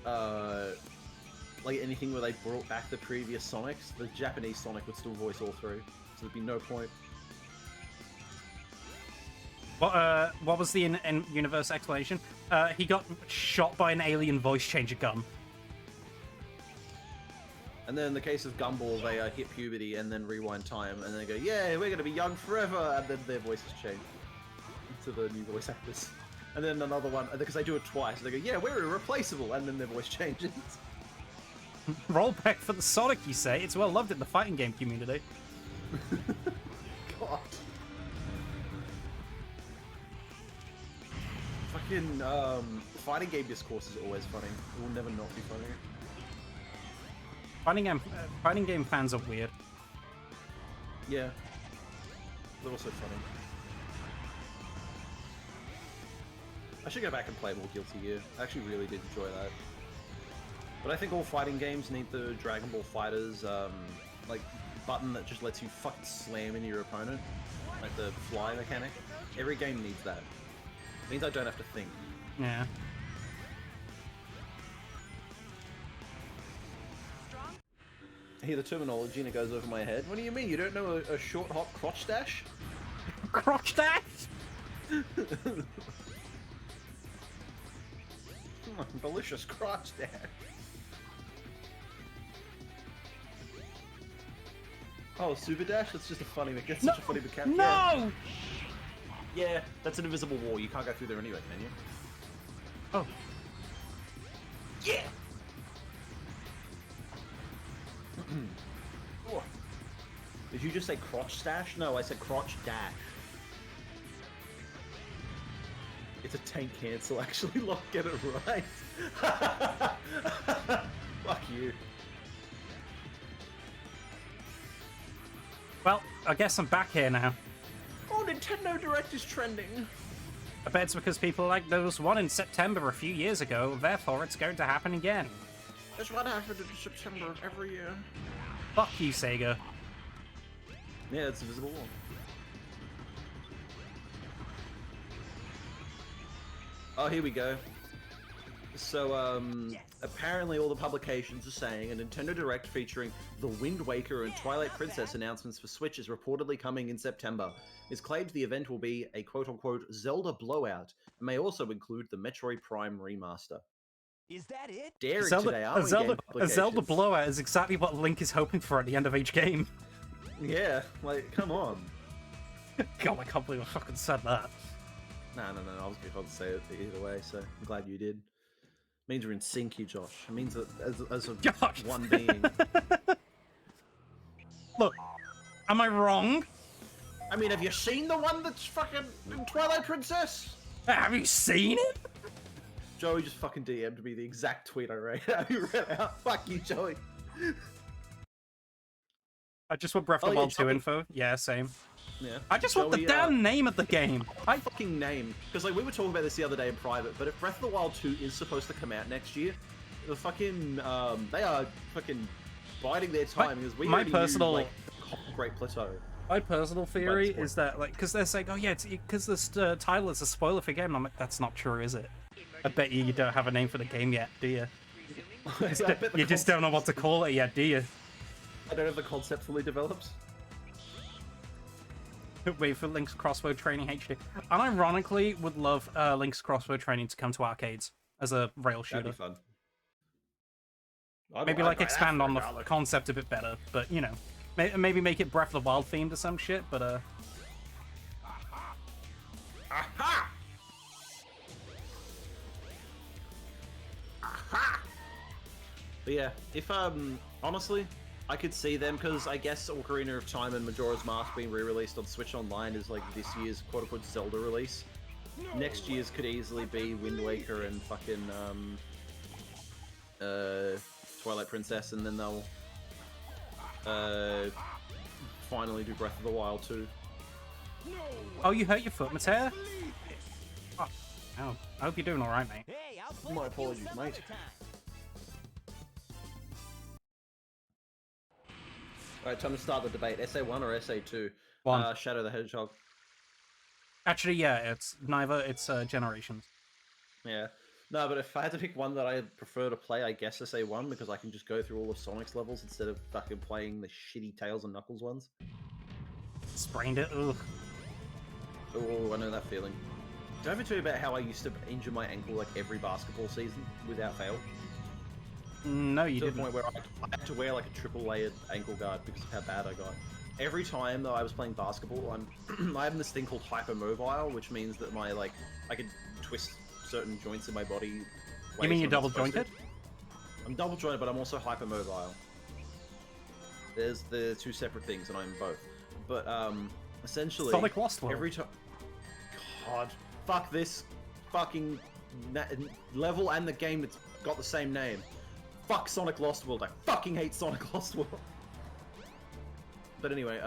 like anything where they brought back the previous Sonics, the Japanese Sonic would still voice all three, so there'd be no point. What was the in-universe explanation? He got shot by an alien voice changer gun. And then in the case of Gumball, they hit puberty and then rewind time, and they go, yeah, we're gonna be young forever, and then their voices change to the new voice actors. And then another one, because they do it twice, they go, yeah, we're irreplaceable, and then their voice changes. Rollback for the Sonic, you say? It's well loved in the fighting game community. God. Fucking, fighting game discourse is always funny. It will never not be funny. Fighting game fans are weird. Yeah. They're also funny. I should go back and play more Guilty Gear. I actually really did enjoy that. But I think all fighting games need the Dragon Ball Fighters, like, button that just lets you fucking slam into your opponent. Like the fly mechanic. Every game needs that. It means I don't have to think. Yeah. I hear the terminology and it goes over my head. What do you mean? You don't know a short hop crotch dash? Crotch dash? Delicious crotch dash. Oh, super dash? That's just a funny mechanic. Such a funny mechanic. No! Yeah, that's an invisible wall. You can't go through there anyway, can you? Oh. Yeah! Oh. Did you just say crotch stash? No, I said crotch dash. It's a tank cancel, actually. Look, get it right. Fuck you. Well, I guess I'm back here now. Oh, Nintendo Direct is trending. I bet it's because people like there was one in September a few years ago, therefore it's going to happen again. That's what happened in September of every year. Fuck you, Sega. Yeah, it's a visible wall. Oh, here we go. So, apparently all the publications are saying a Nintendo Direct featuring the Wind Waker and Twilight Princess announcements for Switch is reportedly coming in September. It's claimed the event will be a quote-unquote Zelda blowout and may also include the Metroid Prime remaster. Is that it? Daring Zelda, today, aren't a we, Zelda, game a Zelda publications? blowout is exactly what Link is hoping for at the end of each game. Yeah, like, come on. God, I can't believe I fucking said that. No, I was going to say it either way, so I'm glad you did. Means we're in sync, you Josh. It means that as a Josh. one being. Look, am I wrong? I mean, have you seen the one that's fucking in Twilight Princess? Have you seen it? Joey just fucking DM'd me the exact tweet I read out. Fuck you, Joey. I just want Breath of Oh, the yeah, Wild 2 Joey. info. Yeah, same. Yeah. I just want the Joey, damn name of the game. I fucking name. Because like we were talking about this the other day in private, but if Breath of the Wild 2 is supposed to come out next year, the fucking they are fucking biding their time because we my already personal- knew, like, the Great Plateau. My personal theory spoil- is that, like, because they're saying, oh yeah, it's because this title is a spoiler for game. I'm like, that's not true, is it? I bet you don't have a name for the game yet, do you? I bet the You just don't know what to call it yet, do you? I don't have the concept fully developed. Wait for Link's Crossbow Training HD. I ironically would love Link's Crossbow Training to come to arcades as a rail That'd be shooter. fun. Maybe like expand on the concept a bit better, but you know, maybe make it Breath of the Wild themed or some shit. But Aha! Aha! But yeah, if honestly, I could see them because I guess Ocarina of Time and Majora's Mask being re-released on Switch Online is like this year's quote-unquote Zelda release. Next year's could easily be Wind Waker and fucking Twilight Princess, and then they'll finally do Breath of the Wild 2. oh, you hurt your foot, Mateo? Oh, I hope you're doing all right, mate. Hey, I'll play My with you apologies, some mate. other time. Alright, time to start the debate. SA1 or SA2? One. Shadow the Hedgehog. Actually, yeah, it's neither. It's Generations. Yeah. No, but if I had to pick one that I prefer to play, I guess SA1, because I can just go through all of Sonic's levels instead of fucking playing the shitty Tails and Knuckles ones. Sprained it. Ugh. Oh, I know that feeling. Did I ever tell you about how I used to injure my ankle like every basketball season without fail? No, you To the didn't. point where I had to wear like a triple layered ankle guard because of how bad I got. Every time though I was playing basketball, I have this thing called hypermobile, which means that my I could twist certain joints in my body. You ways mean you're I'm not double supposed to. jointed? I'm double jointed, but I'm also hypermobile. There's the two separate things, and I'm both. But essentially, Sonic Lost World. every time. God, fuck this fucking level and the game that's got the same name. Fuck Sonic Lost World. I fucking hate Sonic Lost World. But anyway,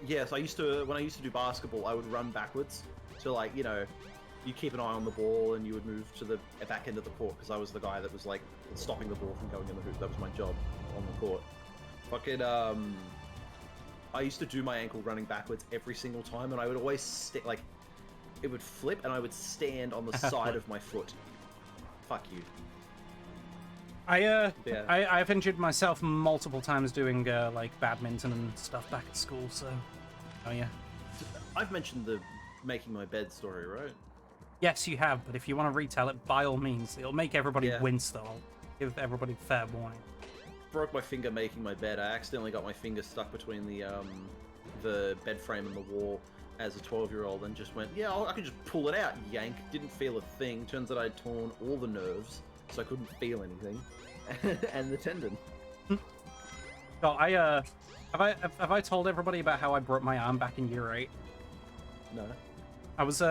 Yes, I used to when I used to do basketball, I would run backwards. So like you keep an eye on the ball and you would move to the back end of the court because I was the guy that was like stopping the ball from going in the hoop. That was my job on the court. Fucking I used to do my ankle running backwards every single time, and I would always like it would flip, and I would stand on the side of my foot. Fuck you. Yeah. I've injured myself multiple times doing like badminton and stuff back at school. So, oh yeah. I've mentioned the making my bed story, right? Yes, you have. But if you want to retell it, by all means, it'll make everybody Yeah. wince. Though, I'll give everybody fair warning. Broke my finger making my bed. I accidentally got my finger stuck between the bed frame and the wall as a 12-year-old, and just went, yeah, I can just pull it out. Yank. Didn't feel a thing. Turns out I'd torn all the nerves, so I couldn't feel anything, and the tendon. So have I told everybody about how I broke my arm back in year 8? No. I was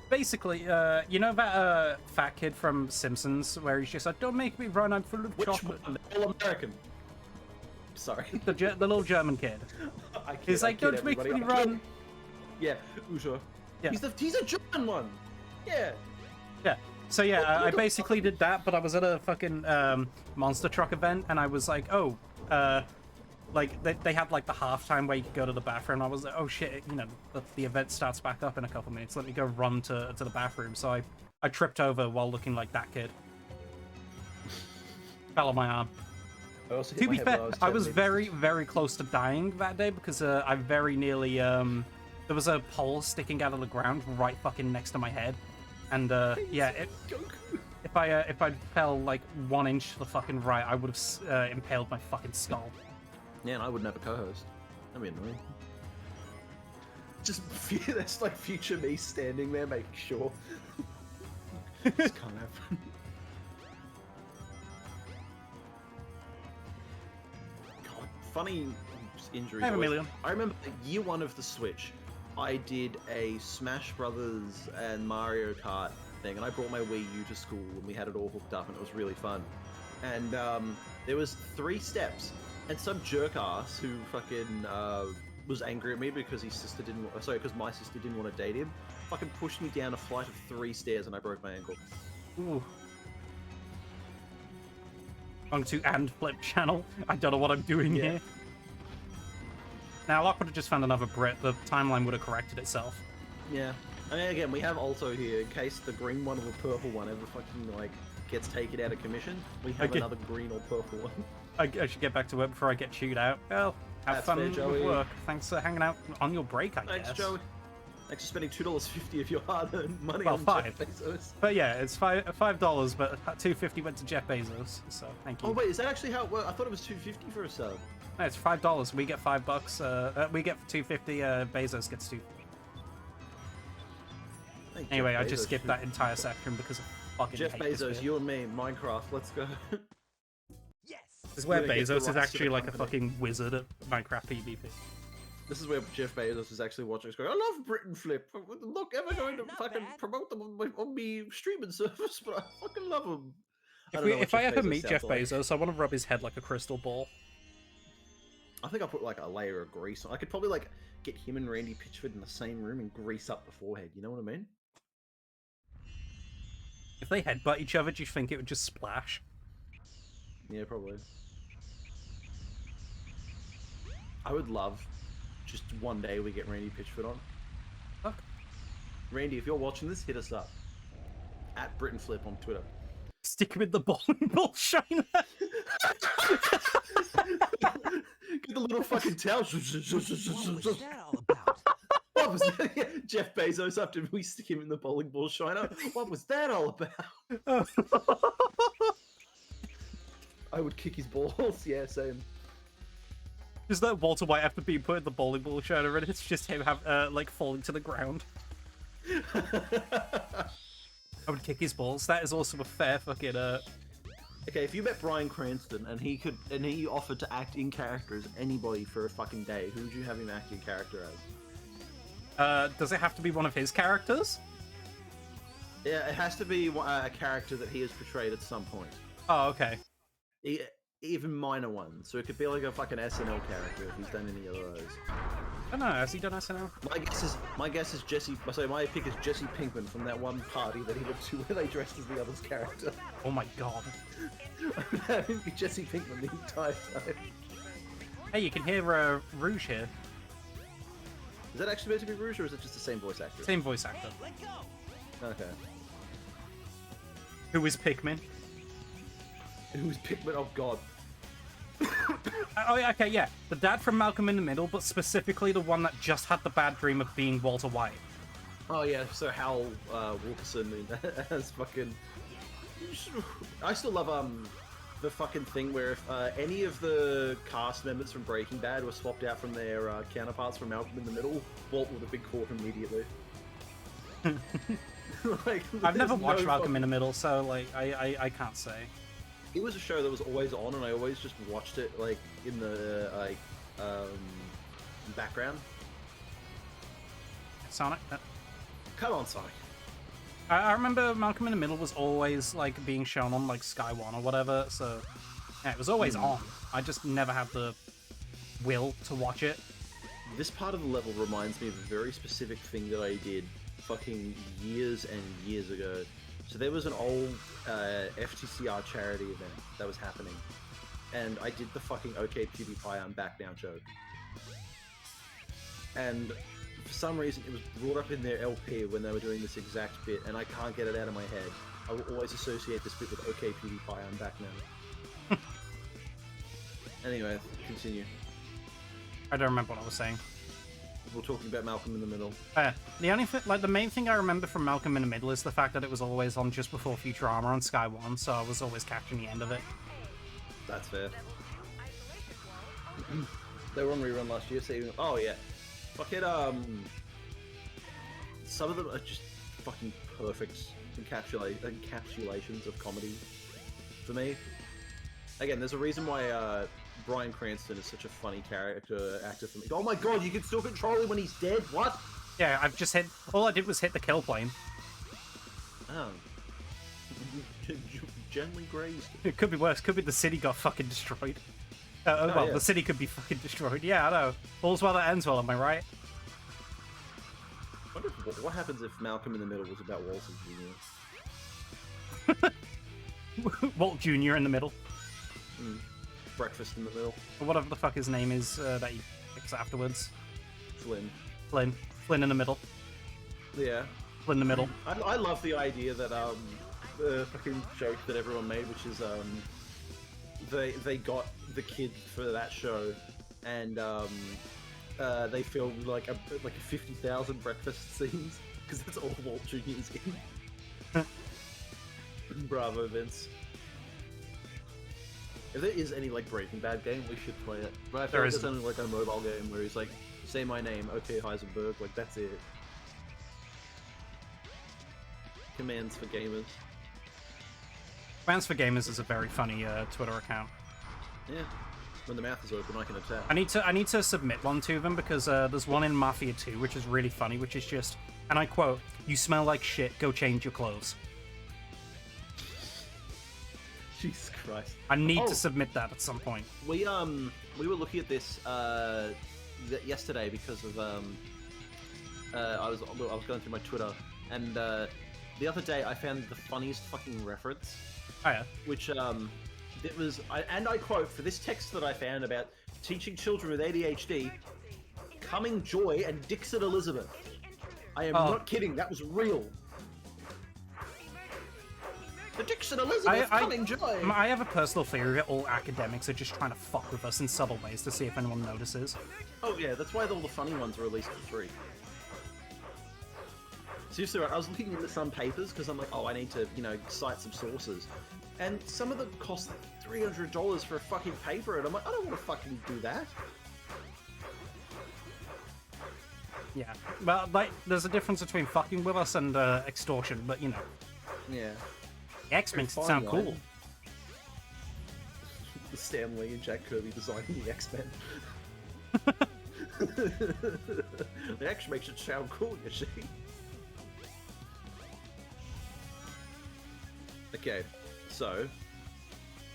basically you know that fat kid from Simpsons where he's just like, "Don't make me run, I'm full of Which chocolate." one? The All-American. Sorry. The little German kid. He's like, "Don't make me run." Yeah, Uso. Yeah. He's a German one. Yeah. Yeah. So yeah, I basically did that, but I was at a fucking monster truck event, and I was like, oh, like they had like the halftime where you could go to the bathroom. I was like, oh shit, you know, the event starts back up in a couple minutes. Let me go run to the bathroom. So I tripped over while looking like that kid. Fell on my arm. I also hit To my be head fair, when I was 10 very, very close to dying that day because I very nearly there was a pole sticking out of the ground right fucking next to my head, and yeah, if I fell like 1 inch to the fucking right, I would have impaled my fucking skull. Yeah, and I wouldn't have a co-host. That'd be annoying. Just that's like future me standing there making sure. Just can't happen. God, funny injury. I have a stories. million. I remember year 1 of the Switch, I did a Smash Brothers and Mario Kart thing, and I brought my Wii U to school, and we had it all hooked up, and it was really fun. And there was 3 steps, and some jerk ass who fucking was angry at me because his sister didn't. Sorry, because my sister didn't want to date him. Fucking pushed me down a flight of 3 stairs, and I broke my ankle. Ooh. On to and flip channel. I don't know what I'm doing Yeah. here. Now, Locke would have just found another Brit. The timeline would have corrected itself. Yeah. I mean, again, we have Alto here in case the green one or the purple one ever fucking like gets taken out of commission. We have Okay. another green or purple one. I should get back to work before I get chewed out. Well, have That's fun fair, with Joey. work. Thanks for hanging out on your break, I Thanks, guess. Joey. Thanks for spending $2.50 of your hard-earned money Well, on $5. Jeff Bezos. But yeah, it's $5, but $2.50 went to Jeff Bezos. So thank you. Oh wait, is that actually how it works? I thought it was $2.50 for a sub. No, it's $5. We get $5. We get $2.50. Bezos gets $2. Thank Anyway, Jeff I just Bezos. skipped that entire section because of fucking Jeff hate this Bezos, bit. you and me, Minecraft. Let's go. Yes. This is where Gonna get the Bezos is rights to actually the like a company. fucking wizard at Minecraft PvP. This is where Jeff Bezos is actually watching us going, I love Britain Flip. I'm not ever going to Not fucking bad. promote them on me streaming service, but I fucking love them. If I ever meet Jeff Bezos, I want to rub his head like a crystal ball. I think I'll put like a layer of grease on. I could probably like get him and Randy Pitchford in the same room and grease up the forehead. You know what I mean? If they headbutt each other, do you think it would just splash? Yeah, probably. I would love just one day we get Randy Pitchford on. Fuck. Randy, if you're watching this, hit us up. At Britain Flip on Twitter. Stick him in the bowling ball shiner. Get the little fucking towel. What was that all about? What was that? Yeah, Jeff Bezos after we stick him in the bowling ball shiner. What was that all about? I would kick his balls. Yeah, same. Just that Walter White after being put in the bowling ball shiner, and it's just him like falling to the ground. I would kick his balls. That is also a fair fucking Okay, if you met Bryan Cranston and he offered to act in character as anybody for a fucking day, who would you have him act in character as? Does it have to be one of his characters? Yeah, it has to be a character that he has portrayed at some point. Oh, okay. even minor ones. So it could be like a fucking SNL character if he's done any of those. I don't know, has he done SNL? My guess is Jesse. Sorry, my pick is Jesse Pinkman from that one party that he went to where they dressed as the other's character. Oh my god. Having be Jesse Pinkman the entire time. Hey, you can hear Rouge here. Is that actually meant to be Rouge, or is it just the same voice actor? Same voice actor. Let go. Okay. Who is Pikmin? Who's Pinkman? Oh god. Oh, yeah, okay, yeah. The dad from Malcolm in the Middle, but specifically the one that just had the bad dream of being Walter White. Oh yeah, so Hal Wilkerson as fucking. I still love the fucking thing where if any of the cast members from Breaking Bad were swapped out from their counterparts from Malcolm in the Middle, Walt would have been caught immediately. Like, I've never there's watched no Malcolm in the Middle, so like I can't say. It was a show that was always on, and I always just watched it like in the background. Sonic. Come on, Sonic. I remember Malcolm in the Middle was always like being shown on like Sky One or whatever, so yeah, it was always on. I just never had the will to watch it. This part of the level reminds me of a very specific thing that I did fucking years and years ago. So there was an old FTCR charity event that was happening, and I did the fucking OK PewDiePie I'm Back Now joke. And for some reason it was brought up in their LP when they were doing this exact bit, and I can't get it out of my head. I will always associate this bit with OK PewDiePie I'm Back Now. Anyway, continue. I don't remember what I was saying. We're talking about Malcolm in the Middle. The only thing, like the main thing I remember from Malcolm in the Middle is the fact that it was always on just before Futurama on Sky One, so I was always catching the end of it. That's fair. They were on rerun last year, so even, oh yeah. Fucking some of them are just fucking perfect encapsulations of comedy for me. Again, there's a reason why Bryan Cranston is such a funny actor for me. Oh my god, you can still control him when he's dead? What? Yeah, I've just hit. All I did was hit the kill plane. Oh. Gently grazed. It could be worse. Could be the city got fucking destroyed. Well, yeah. the city could be fucking destroyed. Yeah, I know. All's well that ends well. Am I right? I wonder what happens if Malcolm in the Middle was about Walter Jr. Walt Jr. in the middle, Breakfast in the Middle. or whatever the fuck his name is that he picks afterwards. Flynn. Flynn in the middle. Yeah. Flynn in the middle. I love the idea that the fucking joke that everyone made, which is they got the kid for that show, and they filmed like a 50,000 breakfast scenes because that's all Walt Jr.'s in. Bravo, Vince. If there is any like Breaking Bad game, we should play it. But I feel like it's only like a mobile game where he's like, say my name, okay Heisenberg, like that's it. Commands for gamers. Commands for Gamers is a very funny Twitter account. Yeah. When the mouth is open, I can attack. I need to submit one to them because there's one in Mafia 2 which is really funny, which is just, and I quote, "You smell like shit. Go change your clothes." Jesus Christ. I need to submit that at some point. We were looking at this yesterday because of I was going through my Twitter, and the other day I found the funniest fucking reference. Oh yeah. Which it was, and I quote, for this text that I found about teaching children with ADHD, Coming Joy and Dixon Elizabeth. I am not kidding, that was real. The Dixon Elizabeth Coming Joy! I have a personal theory that all academics are just trying to fuck with us in subtle ways to see if anyone notices. Oh yeah, that's why all the funny ones are released for free. Seriously, right, I was looking into some papers because I'm like, oh, I need to, cite some sources. And some of them cost like $300 for a fucking paper, and I'm like, I don't want to fucking do that. Yeah, well, like, there's a difference between fucking with us and extortion, but Yeah. X makes it Fine sound line. cool. Stan Lee and Jack Kirby designing the X-Men. The X makes it sound cool, you see. Okay, so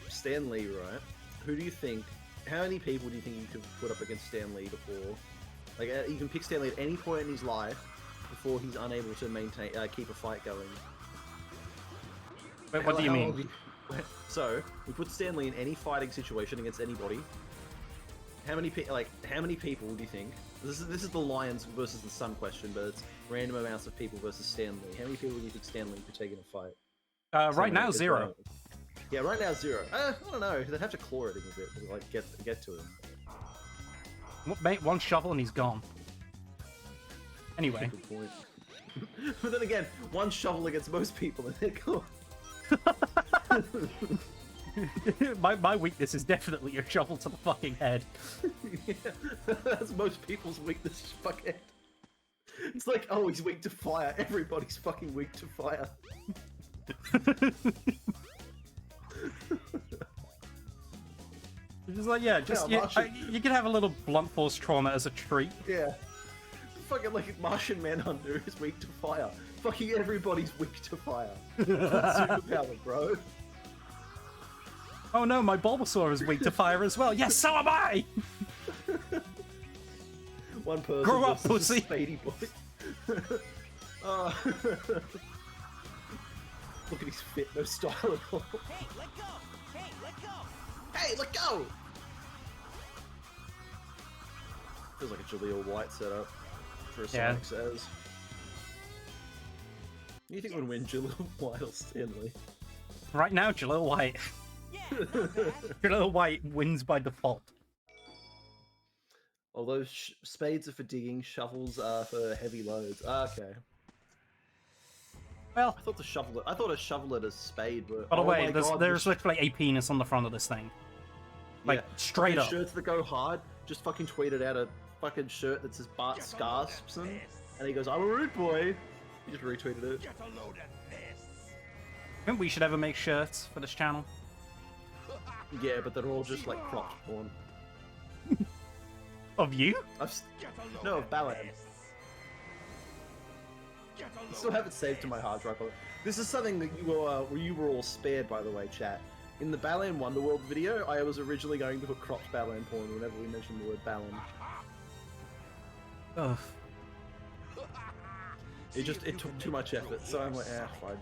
Stan Lee, right, who do you think? How many people do you think you could put up against Stan Lee before? Like, you can pick Stan Lee at any point in his life before he's unable to maintain keep a fight going. Wait, what do you How mean? long so we put Stan Lee in any fighting situation against anybody. How many people do you think? This is the Lions versus the Sun question, but it's random amounts of people versus Stan Lee. How many people do you think Stan Lee could take in a fight? Right now, 0. Yeah, right now 0. I don't know. They'd have to claw at him a bit to like get to him. Mate, one shovel and he's gone. Anyway. Good point. But then again, one shovel against most people and they're gone. my weakness is definitely a shovel to the fucking head. Yeah, that's most people's weakness, fuckhead. It's like, oh, he's weak to fire. Everybody's fucking weak to fire. It's just like, yeah, just you can have a little blunt force trauma as a treat. Yeah. Fucking like Martian Manhunter is weak to fire. Fucking everybody's weak to fire. That's superpower, bro. Oh no, my Bulbasaur is weak to fire as well. Yes, so am I! One person Grow up, versus a pussy. Spady boy. Look at his fit, no style at all. Hey, let go! Hey, let go! Hey, let go! Feels like a Jaleel White setup for a Yeah. Sonic says. Who do you think would win, Jaleel White or Stanley? Right now, Jalil White. Yeah, not bad. Jalil White wins by default. Although spades are for digging, shovels are for heavy loads. Ah, okay. Well, I thought a shovel at a spade were. by the oh way, my there's God, there's literally a penis on the front of this thing. Like, yeah. straight Fucking up. Shirts that go hard. Just fucking tweeted out a fucking shirt that says Bart Scarspson, and he goes, "I'm a rude boy." He just retweeted it. Get a load of this! I think we should ever make shirts for this channel. Yeah, but they're all just like cropped porn. Of you? Get a load No, of Balan. this. Get a I load still have it of saved to my this. hard drive. This is something that you were all spared, by the way, chat. In the Balan Wonderworld video, I was originally going to put cropped Balan porn whenever we mentioned the word Balan. Ugh. It took too much effort, so I'm like, fine.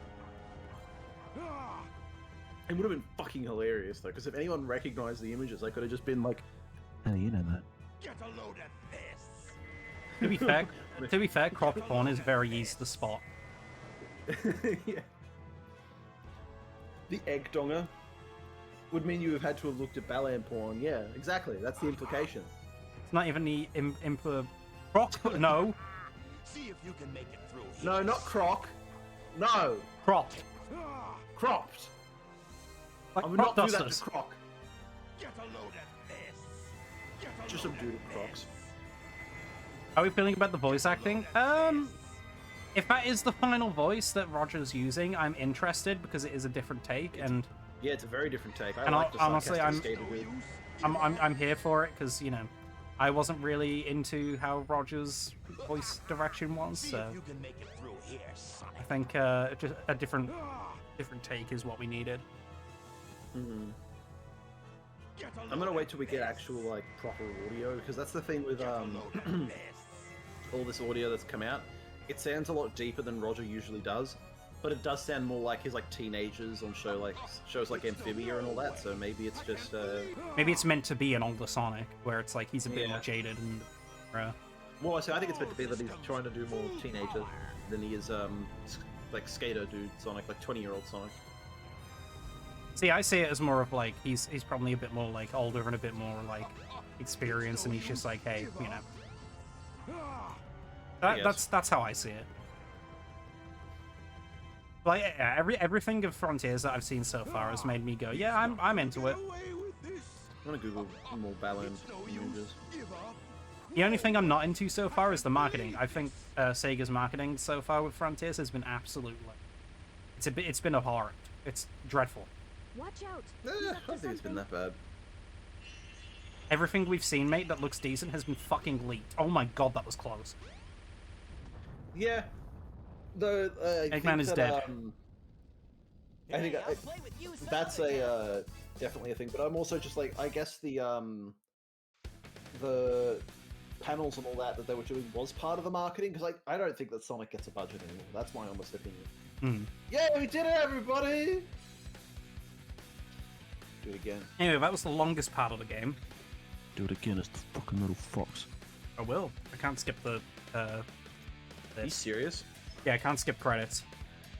It would have been fucking hilarious though, because if anyone recognized the images, I could have just been like, "How do you know Get a load of this! To be fair, cropped porn is very easy to spot. that?" Yeah. The egg donger would mean you have had to have looked at Balan porn. Yeah, exactly. That's the implication. It's not even the croc. No, See if you can make it through here. No, not croc. No, cropped. cropped. Like I would crop not do that dusters. to croc. Get a load of this! Get a Just load some dude of at crocs. this. How are we feeling about the voice acting? If that is the final voice that Roger's using, I'm interested because it is a different take, and Yeah, it's a very different take. I And like the honestly, sarcastic skater dude. I'm here for it because I wasn't really into how Roger's voice direction was, See so if you can make it through here, Sonic. I think just a different take is what we needed. Get a I'm gonna load wait of till we get this. actual like proper audio because that's the thing with Get a load of this. all this audio that's come out. It sounds a lot deeper than Roger usually does, but it does sound more like his like teenagers on shows like Amphibia and all that. So maybe it's just Maybe it's meant to be an older Sonic, where it's like he's a bit Yeah. more jaded and. well, I think it's meant to be that he's trying to do more teenager than he is like skater dude Sonic, like 20-year-old Sonic. See, I see it as more of like he's probably a bit more like older and a bit more like experienced, and he's just like, hey, guess. that's how I see it. Like yeah, everything of Frontiers that I've seen so far has made me go, yeah, I'm into it. I'm gonna Google more Balan images. The only thing I'm not into so far is the marketing. I think Sega's marketing so far with Frontiers has been absolutely. It's been abhorrent. It's dreadful. Watch out. I don't think it's been that bad. Everything we've seen, mate, that looks decent has been fucking leaked. Oh my god, that was close. Yeah. Though I Eggman think is that, dead. I think Hey, I'll play with you some that's other time. definitely a thing. But I'm also just like, I guess the panels and all that they were doing was part of the marketing, because I don't think that Sonic gets a budget anymore. That's my honest opinion. Hmm. Yeah, we did it, everybody! Do it again. Anyway, that was the longest part of the game. Do it again, it's the fucking little fox. I will. I can't skip the. Are you This. serious? Yeah, I can't skip credits.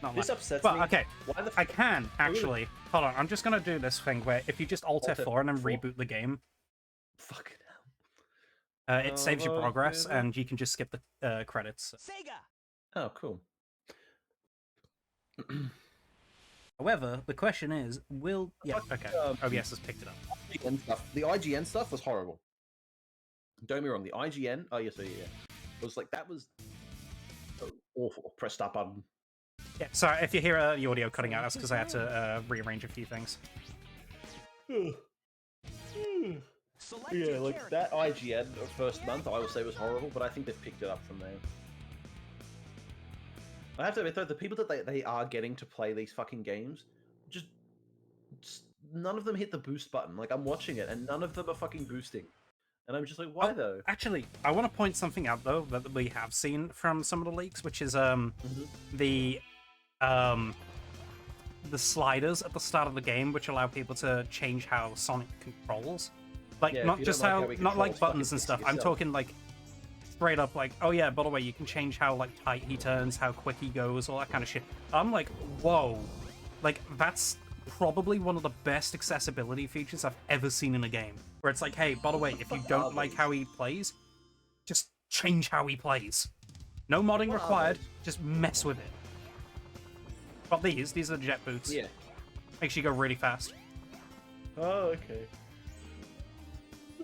Not This like... upsets Well, me. okay. Why the I can actually. Hold on. I'm just gonna do this thing where if you just Alt Alt F4 and then F4? reboot the game, fucking hell. it saves your Oh, progress really? and you can just skip the credits. Sega. Oh, cool. However, the question is, will yeah? Fuck, Okay. OBS has picked it up. The IGN stuff was horrible. Don't get me wrong, the IGN. Oh yes, yeah. It was like that was awful. Press start button. Yeah. Sorry if you hear the audio cutting out. That's because I had to rearrange a few things. Select Yeah, your like character. that IGN first month, I would say was horrible, but I think they've picked it up from there. I have to admit though, the people that they are getting to play these fucking games, just none of them hit the boost button. Like I'm watching it, and none of them are fucking boosting, and I'm just like, why Oh, though? Actually, I want to point something out though that we have seen from some of the leaks, which is the sliders at the start of the game, which allow people to change how Sonic controls. Like Yeah, if not you just don't like how how he not like controls, buttons fucking and fix it stuff. I'm yourself. talking like straight up like, oh yeah, by the way, you can change how like tight he turns, how quick he goes, all that kind of shit. I'm like, whoa, like that's probably one of the best accessibility features I've ever seen in a game. Where it's like, hey, by the way, if you don't like how he plays, just change how he plays. No modding What are required. those? Just mess with it. But these are the jet boots. Yeah. Makes you go really fast. Oh, okay.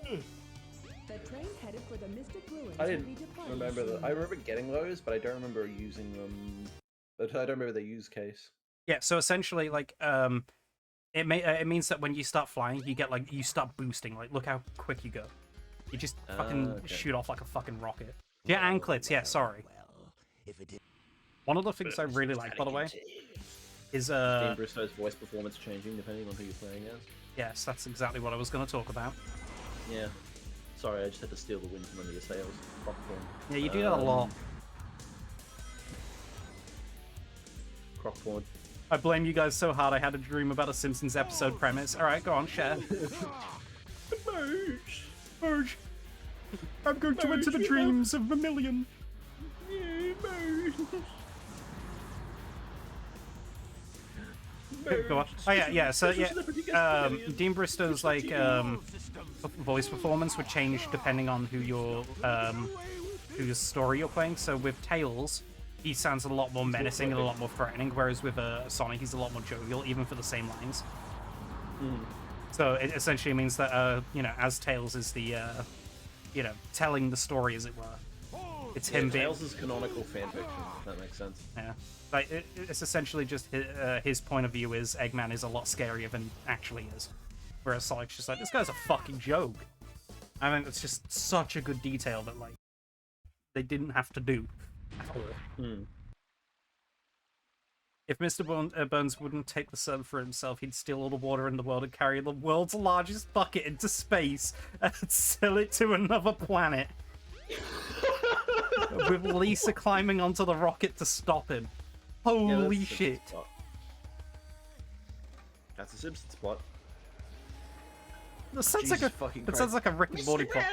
The train headed for the Mystic Ruins I will didn't be departing remember soon. I remember getting those, but I don't remember using them. I don't remember the use case. Yeah. So essentially, like, it means that when you start flying, you get like you start boosting. Like, look how quick you go. You just fucking Okay. shoot off like a fucking rocket. Yeah, anklets. Yeah, sorry. Well, if it did. One of the things I really like, by the way, is Dean Bristow's voice performance changing depending on who you're playing as. yes, that's exactly what I was going to talk about. Yeah. Sorry, I just had to steal the wind from under your sails. Popcorn. Yeah, you do that a lot. Croc porn. I blame you guys so hard. I had a dream about a Simpsons episode premise. All right, go on, share. Merge. I'm going to enter the dreams of a million. Go on. Oh yeah. So yeah, Dean Bristow's like voice performance would change depending on who your whose story you're playing. So with Tails, he sounds a lot more menacing and a lot more threatening, whereas with Sonic, he's a lot more jovial, even for the same lines. So it essentially means that you know, as Tails is the you know, telling the story, as it were. It's him being Tails is canonical fanfiction, if that makes sense. yeah. Like it's essentially just his point of view is Eggman is a lot scarier than he actually is, whereas Sonic's just like, this guy's a fucking joke. I mean, it's just such a good detail that like they didn't have to do at all. If Mr. Burns wouldn't take the sun for himself, he'd steal all the water in the world and carry the world's largest bucket into space and sell it to another planet. With Lisa climbing onto the rocket to stop him. Holy shit. That's a Simpsons plot. That sounds like Jesus a fucking that sounds like a Rick and Morty plot.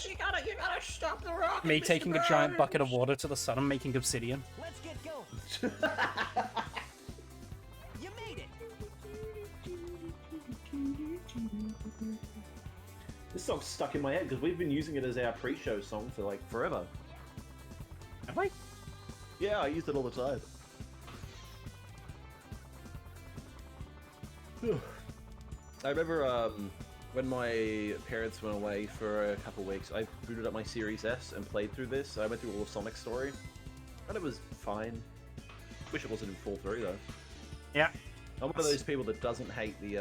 You gotta stop the rocket. Me taking a giant bucket of water to the sun and making obsidian. Let's get going. You made it. This song's stuck in my head because we've been using it as our pre-show song for like forever. Have I? Yeah, I used it all the time. I remember when my parents went away for a couple weeks, I booted up my Series S and played through this. I went through all of Sonic's story, and it was fine. Wish it wasn't in full through though. Yeah. I'm one of those people that doesn't hate the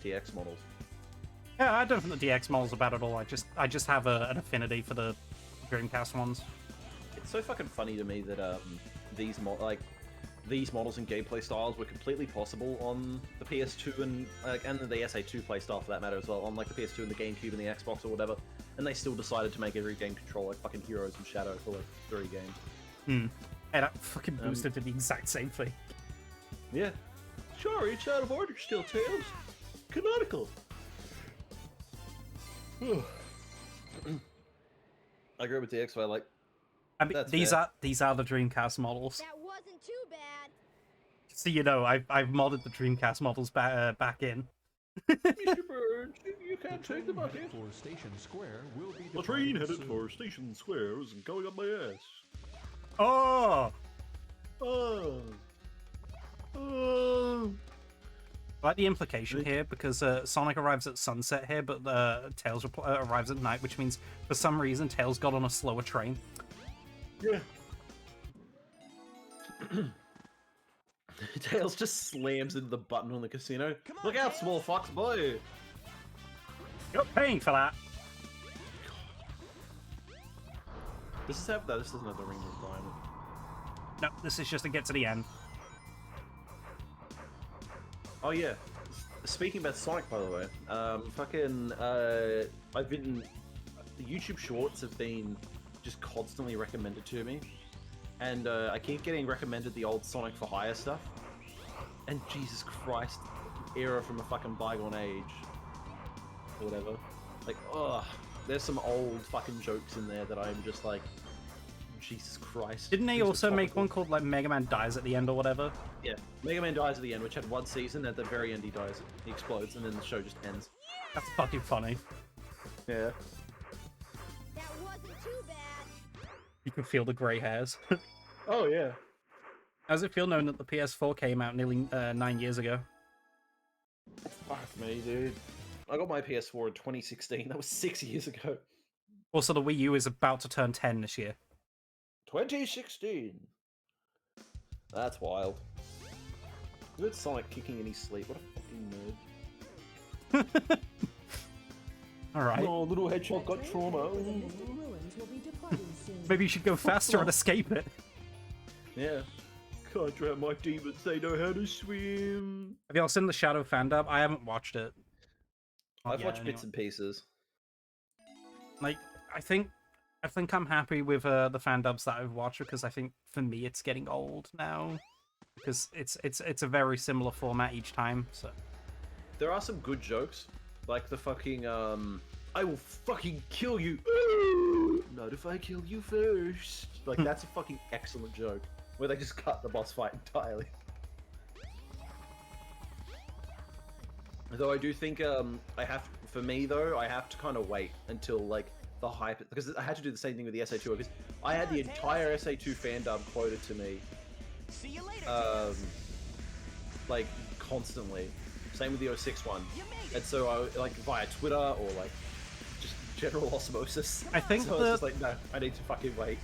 DX models. Yeah, I don't think the DX models are bad at all. I just have an affinity for the Dreamcast ones. It's so fucking funny to me that these these models and gameplay styles were completely possible on the PS2 and the SA2 playstyle for that matter as well, on like the PS2 and the GameCube and the Xbox or whatever, and they still decided to make every game control like fucking Heroes and Shadow for like 3 games. And that fucking boosted to the exact same thing. Yeah. Sorry, it's out of order still, Tails. Canonical. I agree with DX, like I mean, That's these fair. are the Dreamcast models. That wasn't too bad. So you know, I've modded the Dreamcast models back in. Mr. Bird, you can't take the bucket. For Station Square will be The train departing headed soon. for Station Square is going up my ass. Oh, Oh. I like the implication here because Sonic arrives at sunset here, but Tails arrives at night, which means for some reason Tails got on a slower train. Yeah. Tails just slams into the button on the casino. Come on, Look out, Tails. small fox boy! You're paying for that. This doesn't have the ring requirement. No, this is just to get to the end. Oh yeah. Speaking about Sonic, by the way, I've been the YouTube Shorts have been just constantly recommended to me, and I keep getting recommended the old Sonic for Hire stuff. And Jesus Christ, era from a fucking bygone age, or whatever. Like, ugh, there's some old fucking jokes in there that I'm just like, Jesus Christ. Didn't they these are also make topical. one called like Mega Man Dies at the end or whatever? Yeah, Mega Man dies at the end, which had 1 season. At the very end, he dies. He explodes, and then the show just ends. That's fucking funny. Yeah. That wasn't too bad. You can feel the grey hairs. Oh yeah. How does it feel knowing that the PS4 came out nearly 9 years ago? Fuck me, dude. I got my PS4 in 2016. That was 6 years ago. Also, the Wii U is about to turn 10 this year. 2016. That's wild. Look at Sonic kicking in his sleep. What a fucking nerd. Alright. Oh, little hedgehog The got train trauma. headed for the Mystic Ruins will be departing soon. Maybe you should go faster and escape it. Yeah. Can't drown my demons. They know how to swim. Have y'all seen the Shadow fan dub? I haven't watched it. Not I've yet, watched anyway. bits and pieces. Like, I think I'm happy with the fan dubs that I've watched because I think for me it's getting old now because it's a very similar format each time. So There are some good jokes, like the fucking I will fucking kill you. Ooh, not if I kill you first. Like that's a fucking excellent joke where they just cut the boss fight entirely. Though I do think I have to kind of wait until like the hype, because I had to do the same thing with the SA2 because I had the entire SA2 fan dub quoted to me See you later. like constantly. Same with the 06 one. You made it. And so I like via Twitter or like just general osmosis. I think so I was just like, no, I need to fucking wait.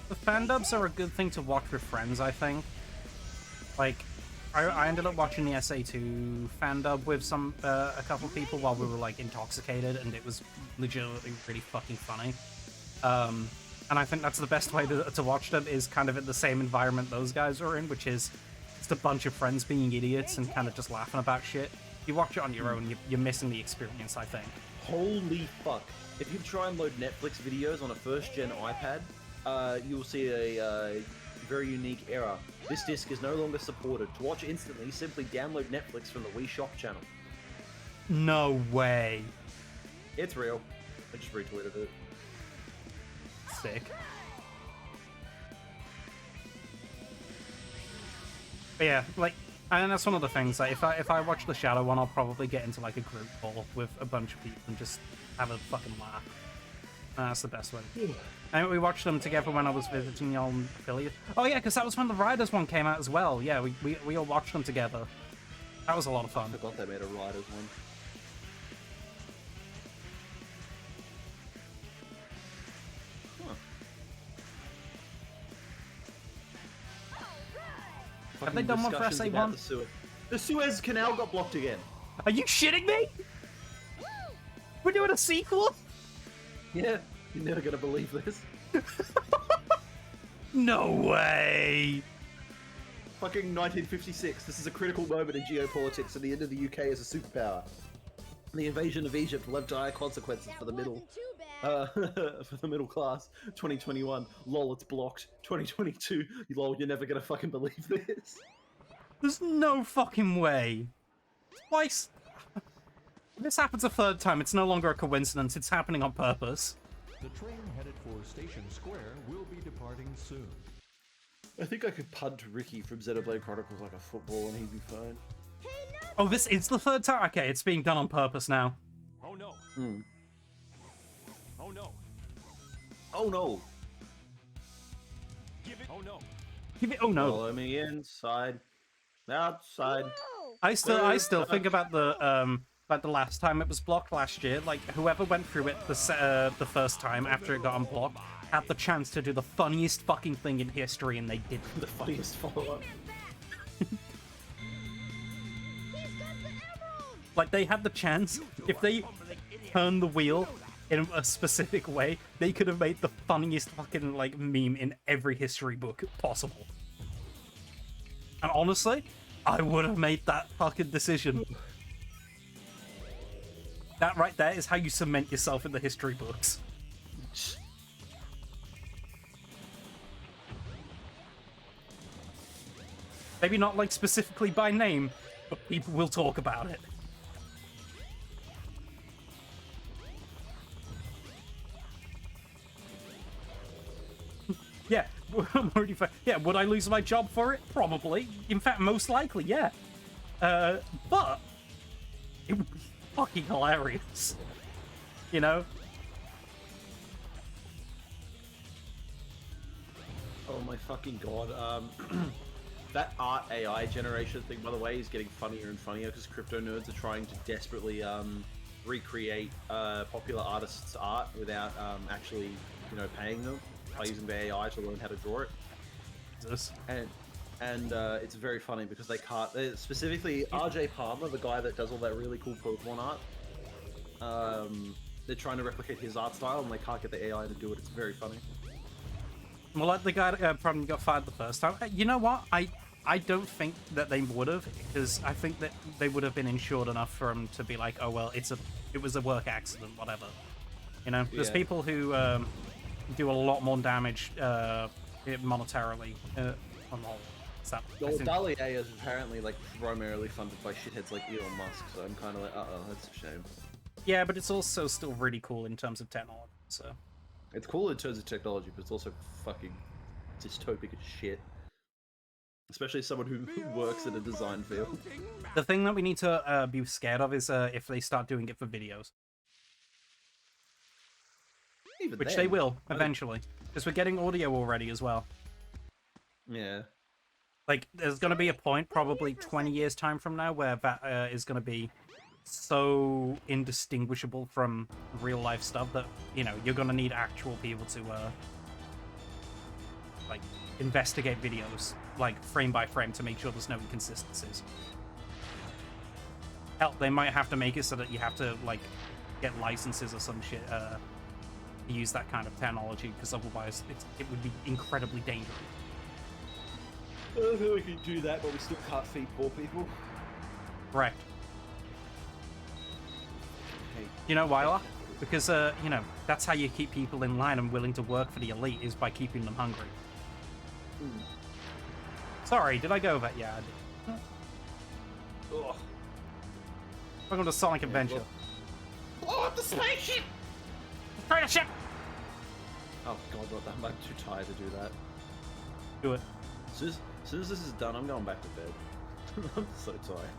the fan dubs are a good thing to watch with friends. I think. Like, I ended up watching the SA2 fan dub with a couple people while we were like intoxicated, and it was legitimately really fucking funny. And I think that's the best way to watch them is kind of in the same environment those guys are in, which is just a bunch of friends being idiots and kind of just laughing about shit. If you watch it on your own, you're missing the experience, I think. Holy fuck. If you try and load Netflix videos on a first-gen iPad, you'll see a very unique error. This disc is no longer supported. To watch instantly, simply download Netflix from the Wii Shop channel. No way. It's real. I just retweeted it. Sick. But yeah, like, and that's one of the things. Like, if I watch the Shadow one, I'll probably get into like a group call with a bunch of people and just have a fucking laugh. And that's the best way. And we watched them together when I was visiting y'all in affiliate. Oh yeah, because that was when the Riders one came out as well. Yeah, we all watched them together. That was a lot of I fun. forgot they made a Riders one. Have they done one for Discussions SA1? about the Suez. The Suez Canal got blocked again. Are you shitting me? We're doing a sequel? Yeah, you're never gonna believe this. No way. Fucking 1956. This is a critical moment in geopolitics, and the end of the UK as a superpower. The invasion of Egypt will have dire consequences for the middle. Wasn't too bad. For the middle class. 2021. Lol, it's blocked. 2022. Lol, you're never gonna fucking believe this. There's no fucking way. Twice. If this happens a third time, it's no longer a coincidence. It's happening on purpose. The train headed for Station Square will be departing soon. I think I could punt Ricky from Xenoblade Chronicles like a football and he'd be fine. Oh, this is the third time? Okay, it's being done on purpose now. Oh no. Hmm. Oh no. Oh no! Give it. Oh no. Give it. Oh no. Follow me inside. Outside. I still think about the last time it was blocked last year. Like whoever went through it the first time after it got unblocked had the chance to do the funniest fucking thing in history, and they didn't. The funniest follow-up. Like they had the chance. If they turned the wheel in a specific way, they could have made the funniest fucking like meme in every history book possible. And honestly, I would have made that fucking decision. That right there is how you cement yourself in the history books. Maybe not like specifically by name, but people will talk about it. Yeah, I'm already yeah, would I lose my job for it? Probably. In fact, most likely, yeah. But it would be fucking hilarious. You know? Oh my fucking god. That art AI generation thing, by the way, is getting funnier and funnier because crypto nerds are trying to desperately recreate popular artists' art without actually, paying them by using the AI to learn how to draw it. Jesus. And it's very funny because they can't. Specifically, RJ Palmer, the guy that does all that really cool Pokemon art. They're trying to replicate his art style and they can't get the AI to do it. It's very funny. Well, like the guy that probably got fired the first time. You know what? I don't think that they would have, because I think that they would have been insured enough for him to be like, oh well, it was a work accident, whatever. You know, there's Yeah. people who do a lot more damage monetarily on the whole. So, Well, I think- DALL-E is apparently like primarily funded by shitheads like Elon Musk, so I'm kind of like, uh-oh, that's a shame. yeah, but it's also still really cool in terms of technology. So It's cool in terms of technology, but it's also fucking dystopic as shit. Especially as someone who works in a design field. the thing that we need to be scared of is if they start doing it for videos, Even which then, they will eventually, because we're getting audio already as well. Yeah. Like, there's going to be a point, probably 20 years time from now, where that is going to be so indistinguishable from real life stuff that, you're going to need actual people to, like, investigate videos, like, frame by frame to make sure there's no inconsistencies. Hell, they might have to make it so that you have to, like, get licenses or some shit to use that kind of technology, because otherwise it would be incredibly dangerous. I don't think we can do that, but we still can't feed poor people. Correct. Hey, You know why, Locke? Because, that's how you keep people in line and willing to work for the elite, is by keeping them hungry. Sorry, did I go over that? Yeah, I did. ugh. Welcome to Sonic Adventure. Blow up the spaceship! Try to ship! Oh god, I'm too tired to do that. Do it. As soon as this is done, I'm going back to bed. I'm so tired.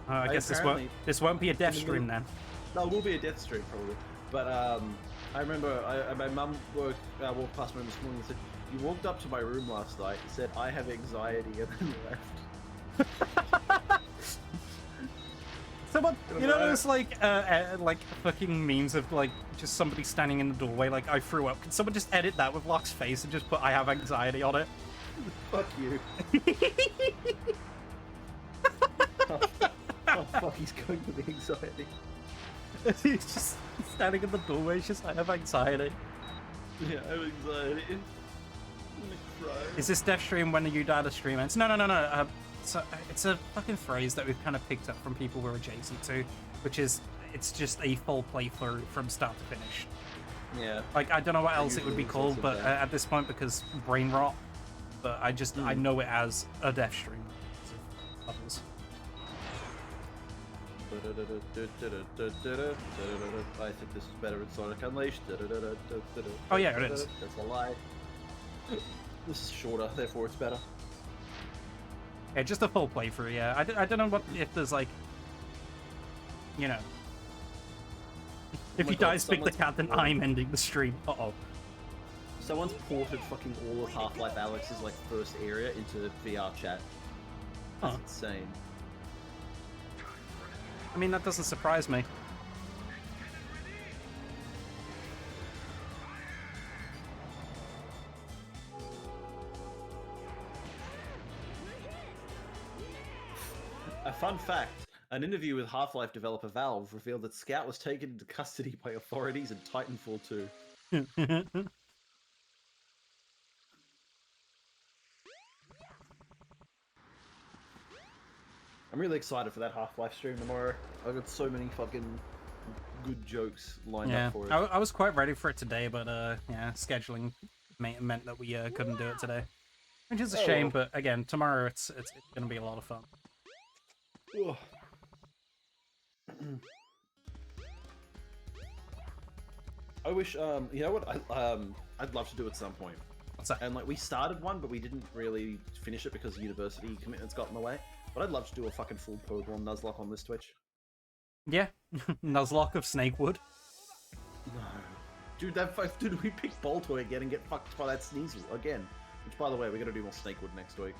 I guess apparently- this won't be a death in the stream middle- then. No, it will be a death stream probably. But I remember my mum walked past my room this morning and said, "You walked up to my room last night and said I have anxiety," and then left. Someone, those like fucking memes of like just somebody standing in the doorway, like I threw up. Can someone just edit that with Locke's face and just put "I have anxiety" on it? Fuck you. Oh fuck, he's going to the anxiety. He's just standing in the doorway. He's just "I have anxiety." Yeah, I have anxiety. Is this dev stream when you die to stream ends? No. It's a fucking phrase that we've kind of picked up from people we're adjacent to, which is it's just a full playthrough from start to finish. Yeah. Like, I don't know what else it would be Usually called, it's but also at this point, because brain rot, but I know it as a dev stream. Others. I think this is better in Sonic Unleashed. Oh yeah, it is. That's a lie. This is shorter, therefore it's better. Yeah, just a full playthrough, yeah. I don't know if there's, like, you know... If my you God, die, pick the someone's cat, then I'm ending the stream. Uh-oh. Someone's ported fucking all of Half-Life Alyx's, like, first area into VR chat. That's Huh. insane. I mean, that doesn't surprise me. A fun fact, an interview with Half-Life developer Valve revealed that Scout was taken into custody by authorities in Titanfall 2. I'm really excited for that Half-Life stream tomorrow. I've got so many fucking good jokes lined Yeah, up for it. I was quite ready for it today, but yeah, scheduling meant that we couldn't do it today, which is a Oh, shame. well. But again, tomorrow it's gonna be a lot of fun. Ugh. I wish, you know what? I'd love to do at some point. What's that? And like we started one, but we didn't really finish it because university commitments got in the way. But I'd love to do a fucking full Pokemon Nuzlocke on this Twitch. Yeah, Nuzlocke of Snakewood. No, dude, dude, we picked Boltoy again and get fucked by that Sneasel again. Which, by the way, we're gonna do more Snakewood next week.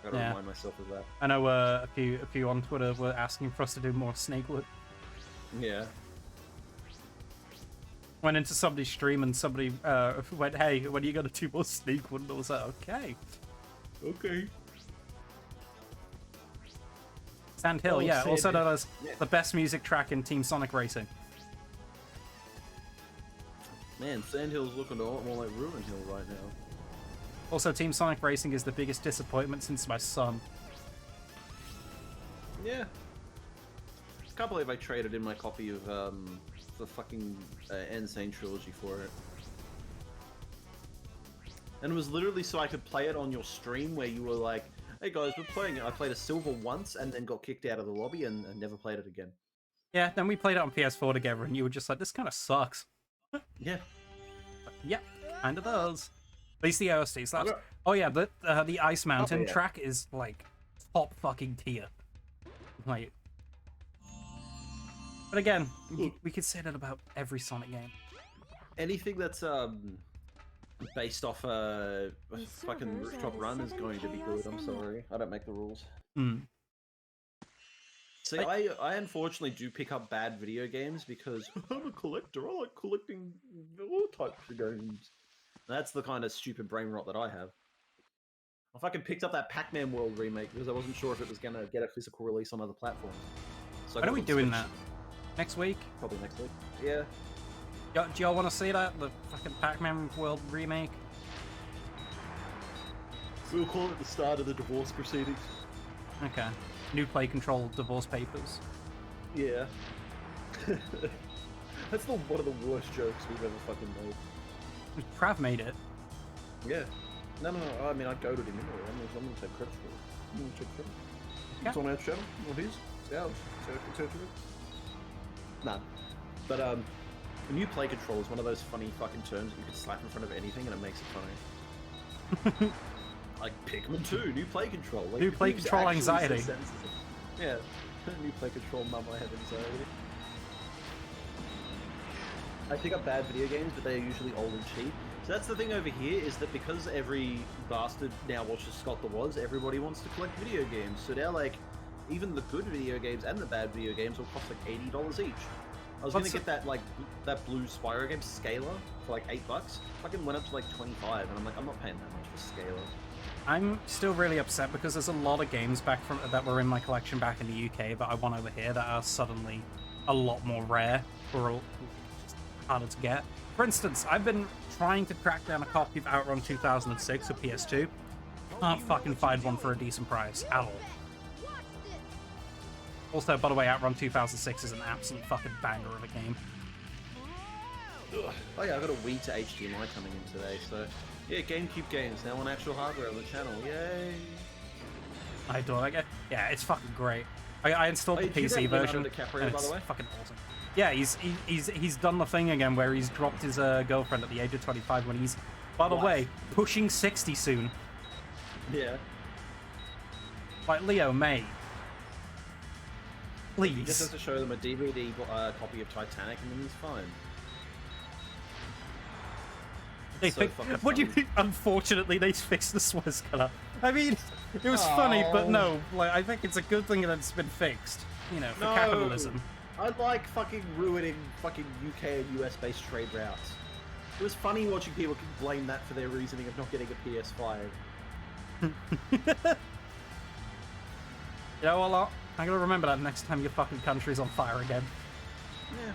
I gotta Yeah. remind myself of that. I know a few on Twitter were asking for us to do more Snakewood. Yeah. Went into somebody's stream and somebody went, "Hey, when are you gonna do more Snakewood?" And I was like, "Okay." Okay. Sand Hill, Oh, yeah, Sand also Hill. known as Yeah. the best music track in Team Sonic Racing. Man, Sandhill's looking a lot more like Ruin Hill right now. Also, Team Sonic Racing is the biggest disappointment since my son. Yeah. Can't believe I traded in my copy of the fucking Insane Trilogy for it. And it was literally so I could play it on your stream where you were like, "Hey guys, we're playing it." I played a silver once and then got kicked out of the lobby and never played it again. Yeah, then we played it on PS4 together, and you were just like, "This kind of sucks." Yeah. Yep, kind of does. At least the OST slaps. Yeah. Oh yeah, the Ice Mountain yeah. track is like top fucking tier. Like, but again, we could say that about every Sonic game. Anything that's based off a fucking Rooftop Run is going to be good. I'm sorry, I don't make the rules. Hmm. See, I unfortunately do pick up bad video games because I'm a collector. I like collecting all types of games. That's the kind of stupid brain rot that I have. I fucking picked up that Pac-Man World remake because I wasn't sure if it was gonna get a physical release on other platforms. So I When are got we it on doing Switch. that? Next week? Probably next week. Yeah. Do y'all want to see that? The fucking Pac-Man World remake? We'll call it the start of the divorce proceedings. Okay. New play control divorce papers. Yeah. That's one of the worst jokes we've ever fucking made. Prav made it. Yeah. No. I mean, I goaded him into it. I'm gonna take credit for it. I'm gonna take credit. Okay. It's on our channel. Not his. It's ours. It's our channel. Nah. But the new play control is one of those funny fucking terms that you can slap in front of anything and it makes it funny. Like Pikmin 2, new play control. Like, New play who's control actually said anxiety. sentences? Yeah. New play control, mum, I have anxiety. I pick up bad video games, but they are usually old and cheap. So that's the thing over here, is that because every bastard now watches Scott the Woz, everybody wants to collect video games. So now, like, even the good video games and the bad video games will cost like $80 each. I was What's gonna get that, like, that blue Spyro game, Scalar, for like $8. Fucking went up to like 25, and I'm like, I'm not paying that much for Scalar. I'm still really upset because there's a lot of games that were in my collection back in the UK that I want over here that are suddenly a lot more rare or harder to get. For instance, I've been trying to track down a copy of Outrun 2006 for PS2. Can't fucking find one for a decent price at all. Watch this. Also, by the way, Outrun 2006 is an absolute fucking banger of a game. Oh yeah, I got a Wii to HDMI coming in today, so yeah, GameCube games now on actual hardware on the channel. Yay! I adore that game. Yeah, it's fucking great. I installed the Hey, did you PC get Leonardo version. DiCaprio, And by it's the way? fucking awesome. Yeah, he's done the thing again where he's dropped his girlfriend at the age of 25 when he's, by the What? way, pushing 60 soon. Yeah. Like Leo May. He just has Please. to show them a DVD copy of Titanic, and then he's fine. They so fix- fucking what do you funny. think? Unfortunately, they fixed the Suez Canal. I mean, it was funny, but no. Like, I think it's a good thing that it's been fixed. You know, for capitalism. I like fucking ruining fucking UK and US based trade routes. It was funny watching people blame that for their reasoning of not getting a PS5. You know what? I'm gonna remember that next time your fucking country's on fire again. Yeah.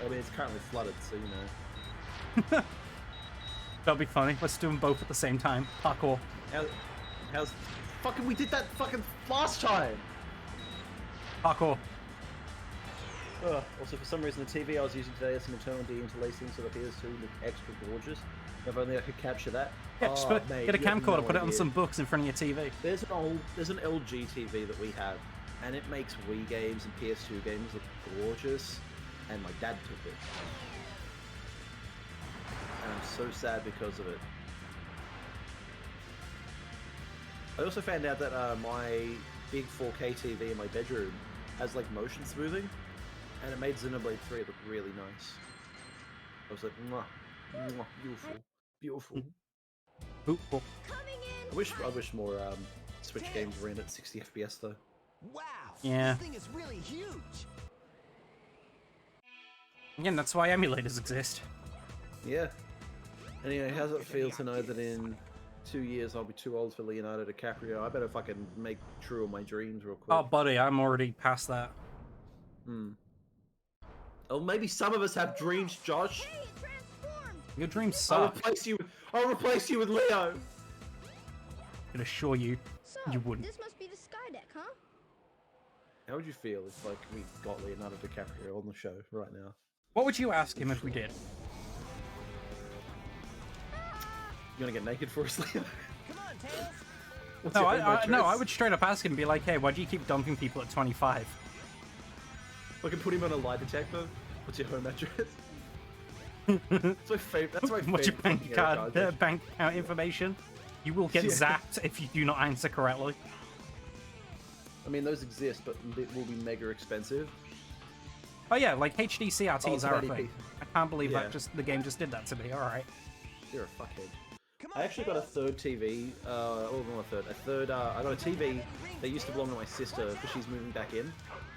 I mean, it's currently flooded, so you know. That'll be funny. Let's do them both at the same time. Parkour. How's fucking we did that fucking last time? Parkour. Also, for some reason, the TV I was using today has some internal de-interlacing, so the PS2 looked extra gorgeous. If only I could capture that. Yeah, just Oh, put, mate, get a you have camcorder, no put it on idea. some books in front of your TV. There's an LG TV that we have, and it makes Wii games and PS2 games look gorgeous. And my dad took it, and I'm so sad because of it. I also found out that my big 4K TV in my bedroom has like motion smoothing, and it made Xenoblade 3 look really nice. I was like, mwah, mwah, beautiful, beautiful. Ooh, oh. Coming in. I wish more Switch games ran at 60 FPS though. Wow. Yeah. This thing is really huge. Again, that's why emulators exist. Yeah. Anyway, how's it feel to know that in 2 years I'll be too old for Leonardo DiCaprio? I better fucking make true of my dreams real quick. Oh, buddy, I'm already past that. Oh, maybe some of us have dreams, Josh. Hey, it transformed. Your dreams I'll suck. I'll replace you with Leo. I can assure you, So, you wouldn't. this must be the sky deck, huh? How would you feel if like we got Leonardo DiCaprio on the show right now? What would you ask him if we did? You gonna get naked for us, Leo? Come on, Tails. What's No, your home no, I address? would straight up ask him and be like, hey, why do you keep dumping people at 25? I can put him on a lie detector. What's your home address? That's my favorite. That's my favorite. What's your bank fucking card, character. bank account information? You will get Yeah. zapped if you do not answer correctly. I mean, those exist, but it will be mega expensive. Oh yeah, like HD CRTs Oh, are a 1080p. thing. I can't believe Yeah. that the game just did that to me. All right. You're a fuckhead. Come on, I actually got a third TV. Oh, not a third. A third. I got a TV that used to belong to my sister because she's moving back in,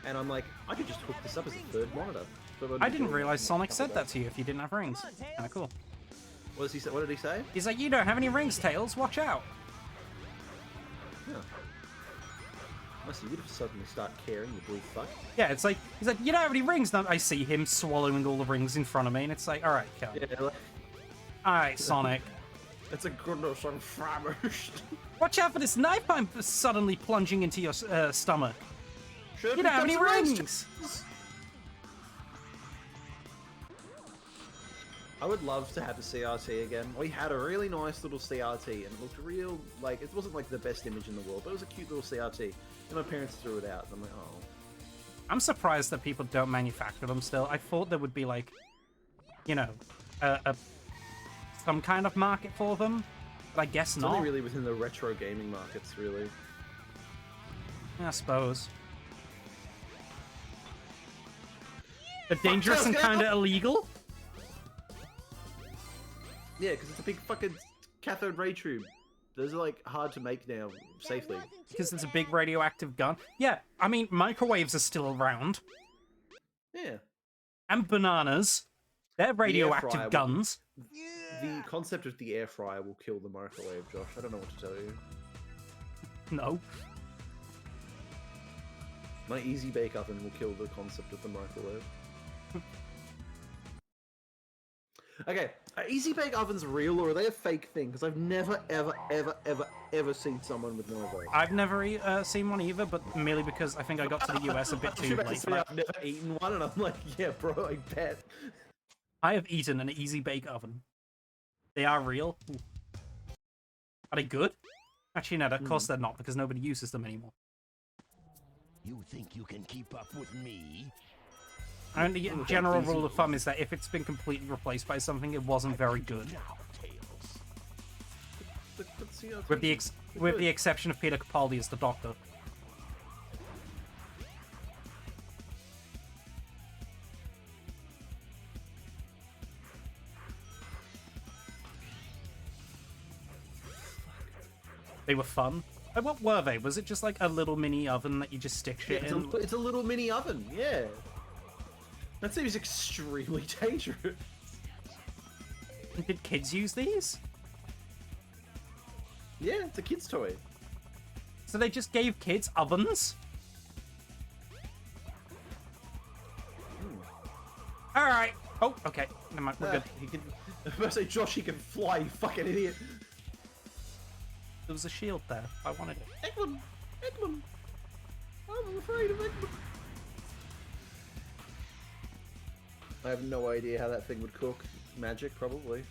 and I'm like, I could just hook this up as a third monitor. But I didn't realize Sonic said that to you if you didn't have rings. Kinda cool. What does he say? What did he say? He's like, you don't have any rings, Tails. Watch out. Yeah. Must you would suddenly start caring, you blue fuck. Yeah, it's like he's like, you don't have any rings. Now I see him swallowing all the rings in front of me, and it's like, all right, come. Yeah, like, All right, Sonic. it's a goodness I'm famished. Watch out for this knife I'm suddenly plunging into your stomach. Should You don't have any rings. rings. I would love to have the CRT again. We had a really nice little CRT, and it looked real. Like it wasn't like the best image in the world, but it was a cute little CRT. And my parents threw it out. And I'm like, oh. I'm surprised that people don't manufacture them still. I thought there would be like, you know, some kind of market for them, but I guess It's not. only really within the retro gaming markets, really. I suppose. They're dangerous and Tails, kind of illegal. Yeah, because it's a big fucking cathode ray tube. Those are like hard to make now safely. Because it's a big radioactive gun. Yeah, I mean, microwaves are still around. Yeah. And bananas. They're fryer radioactive will- guns. The concept of the air fryer will kill the microwave, Josh. I don't know what to tell you. No. My easy bake oven will kill the concept of the microwave. Okay, are easy bake ovens real or are they a fake thing? Because I've never, ever seen someone with one of those. I've never seen one either, but merely because I think I got to the US a bit too late for that. I've never eaten one, and I'm like, yeah, bro, I bet. I have eaten an easy bake oven. They are real. Ooh. Are they good? Actually, no, of course they're not, because nobody uses them anymore. You think you can keep up with me? And the general rule of thumb is that if it's been completely replaced by something, it wasn't very good. Now, Tails. With the exception of Peter Capaldi as the Doctor. They were fun. Like, what were they? Was it just like a little mini oven that you just stick shit in? It's a little mini oven, yeah. That seems extremely dangerous. Did kids use these? Yeah, it's a kid's toy. So they just gave kids ovens? Alright. Oh, okay. Never mind. We're good. He can. I was about to say, Josh, he can fly, you fucking idiot. There was a shield there. I wanted it. Eggman! Eggman! I'm afraid of Eggman. I have no idea how that thing would cook. Magic, probably.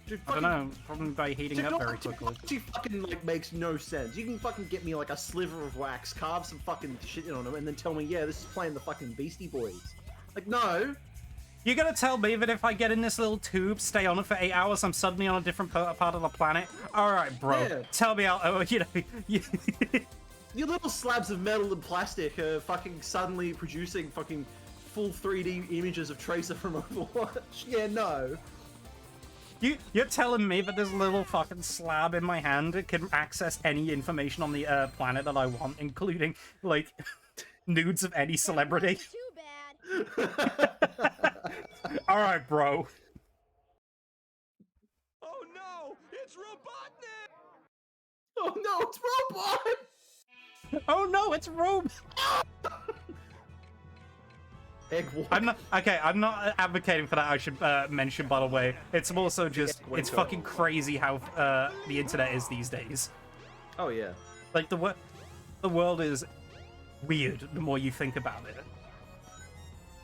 Dude, I don't know. Probably by heating up very quickly. Technology fucking like makes no sense. You can fucking get me like a sliver of wax, carve some fucking shit on them, and then tell me, yeah, this is playing the fucking Beastie Boys. Like, no. You're gonna tell me that if I get in this little tube, stay on it for 8 hours, I'm suddenly on a different part of the planet? Alright, bro. Yeah. Tell me how, you know... Your little slabs of metal and plastic are fucking suddenly producing fucking full 3D images of Tracer from Overwatch. Yeah, no. You're telling me that this little fucking slab in my hand can access any information on the planet that I want, including, like, nudes of any celebrity? Too bad. Alright, bro. Oh no! It's Robotnik! Oh no, it's Robot! Oh no, it's Rome! Egg what? I'm not advocating for that, I should mention, by the way. It's also just, it's fucking crazy how the internet is these days. Oh yeah. Like, the world is weird the more you think about it.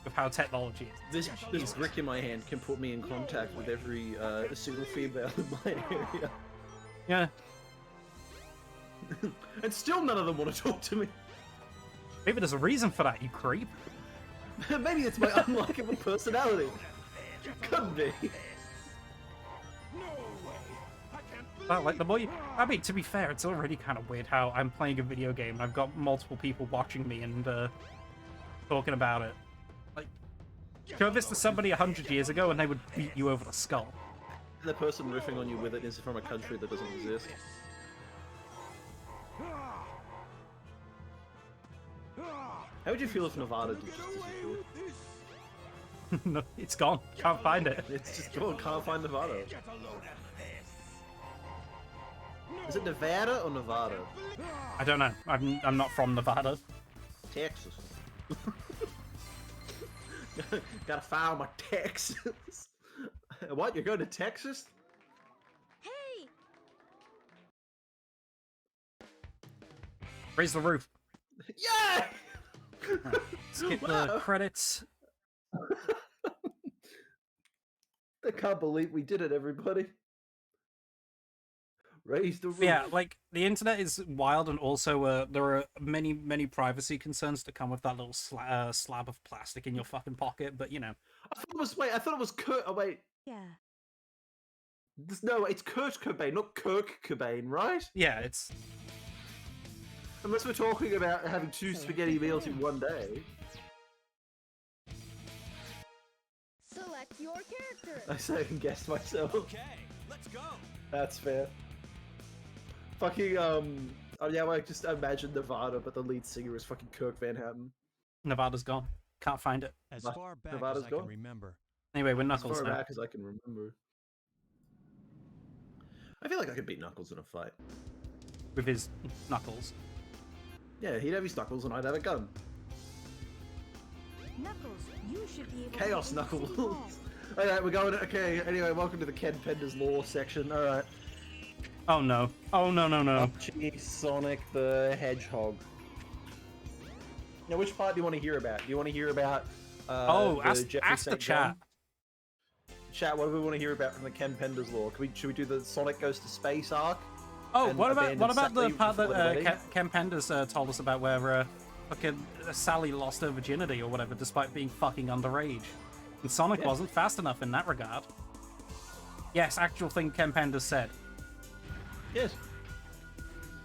Of how technology is. This brick in my hand can put me in contact with every single female in my area. Yeah. And still none of them want to talk to me. Maybe there's a reason for that, you creep. Maybe it's my unlikable personality. Could be. Well, like, the more you... I mean, to be fair, it's already kind of weird how I'm playing a video game and I've got multiple people watching me and talking about it. Like, show this to somebody 100 years ago and they would beat you over the skull. The person riffing on you with it is from a country that doesn't exist. How would you feel if Nevada did just disappear? No, it's gone. Can't find it. It's just gone, can't find Nevada. Is it Nevada or Nevada? I don't know. I'm not from Nevada. Texas. Gotta file my taxes. What? You're going to Texas? Hey, Raise the roof. Yeah! Skip the credits. I can't believe we did it, everybody. Raise the roof. Yeah, like, the internet is wild, and also there are many privacy concerns that come with that little slab of plastic in your fucking pocket, but, you know. I thought it was Kurt. Oh, wait. yeah. No, it's Kurt Cobain, not Kirk Cobain, right? Yeah, it's... Unless we're talking about having 2 spaghetti meals in one day. Select your character. I second guessed myself. Okay, let's go. That's fair. Fucking, oh yeah, I just imagine Nevada, but the lead singer is fucking Kirk Van Houten. Nevada's gone. Can't find it. As Nah, far back Nevada's as I gone. can remember. Anyway, we're As Knuckles far now. back as I can remember. I feel like I could beat Knuckles in a fight. With his knuckles. Yeah, he'd have his Knuckles and I'd have a gun. Knuckles, you should be able Chaos to get into City Hall. Knuckles. Alright, we're going. Okay, anyway, welcome to the Ken Pender's Law section. Alright. Oh no. Oh no no no. Archie, Sonic the Hedgehog. Now, which part do you want to hear about? Do you want to hear about Oh, the ask Jeffrey the St. chat. John? Chat, what do we want to hear about from the Ken Pender's Law? Should we do the Sonic Goes to Space arc? Oh, And what about abandon the Sally part before the that wedding? Ken Penders told us about where fucking Sally lost her virginity or whatever, despite being fucking underage, and Sonic Yeah. wasn't fast enough in that regard. Yes, actual thing Ken Penders said. Yes.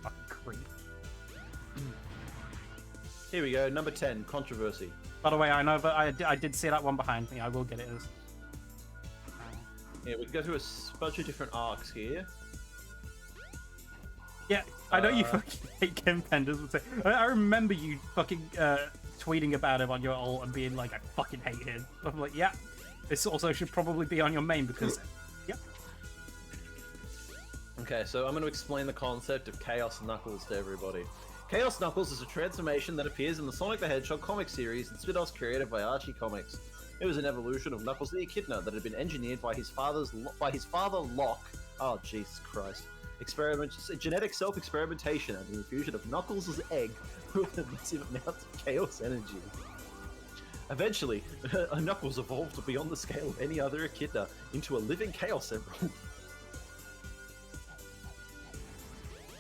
Fucking creep. Here we go, number 10, controversy. By the way, I know, but I did see that one behind me. I will get it as. Yeah, we can go through a bunch of different arcs here. Yeah, I know you fucking hate Ken Penders. Would say. I remember you fucking tweeting about him on your alt and being like, I fucking hate him. I'm like, yeah, this also should probably be on your main because, yeah. Okay, so I'm going to explain the concept of Chaos Knuckles to everybody. Chaos Knuckles is a transformation that appears in the Sonic the Hedgehog comic series and spin-offs created by Archie Comics. It was an evolution of Knuckles the Echidna that had been engineered by his father Locke. Oh Jesus Christ! Genetic self-experimentation and the infusion of Knuckles' egg with a massive amount of chaos energy. Eventually, Knuckles evolved beyond the scale of any other Echidna into a living Chaos Emerald.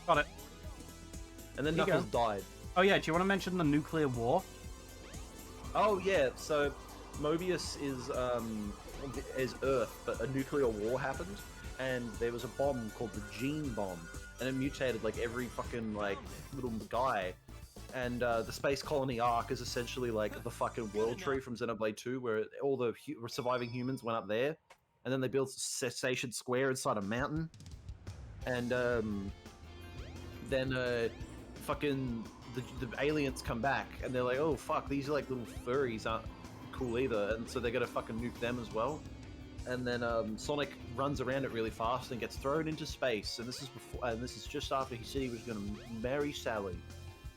Got it. And then There you Knuckles died. Oh yeah, do you want to mention the nuclear war? Oh yeah, so Mobius is Earth, but a nuclear war happened, and there was a bomb called the Gene Bomb, and it mutated like every fucking like little guy. And the Space Colony arc is essentially like the fucking World Tree from Xenoblade 2, where all the surviving humans went up there, and then they built Station Square inside a mountain, and then fucking the aliens come back, and they're like, oh fuck, these are like little furries aren't cool either, and so they're gonna fucking nuke them as well. And then Sonic runs around it really fast and gets thrown into space, and this is just after he said he was gonna marry Sally.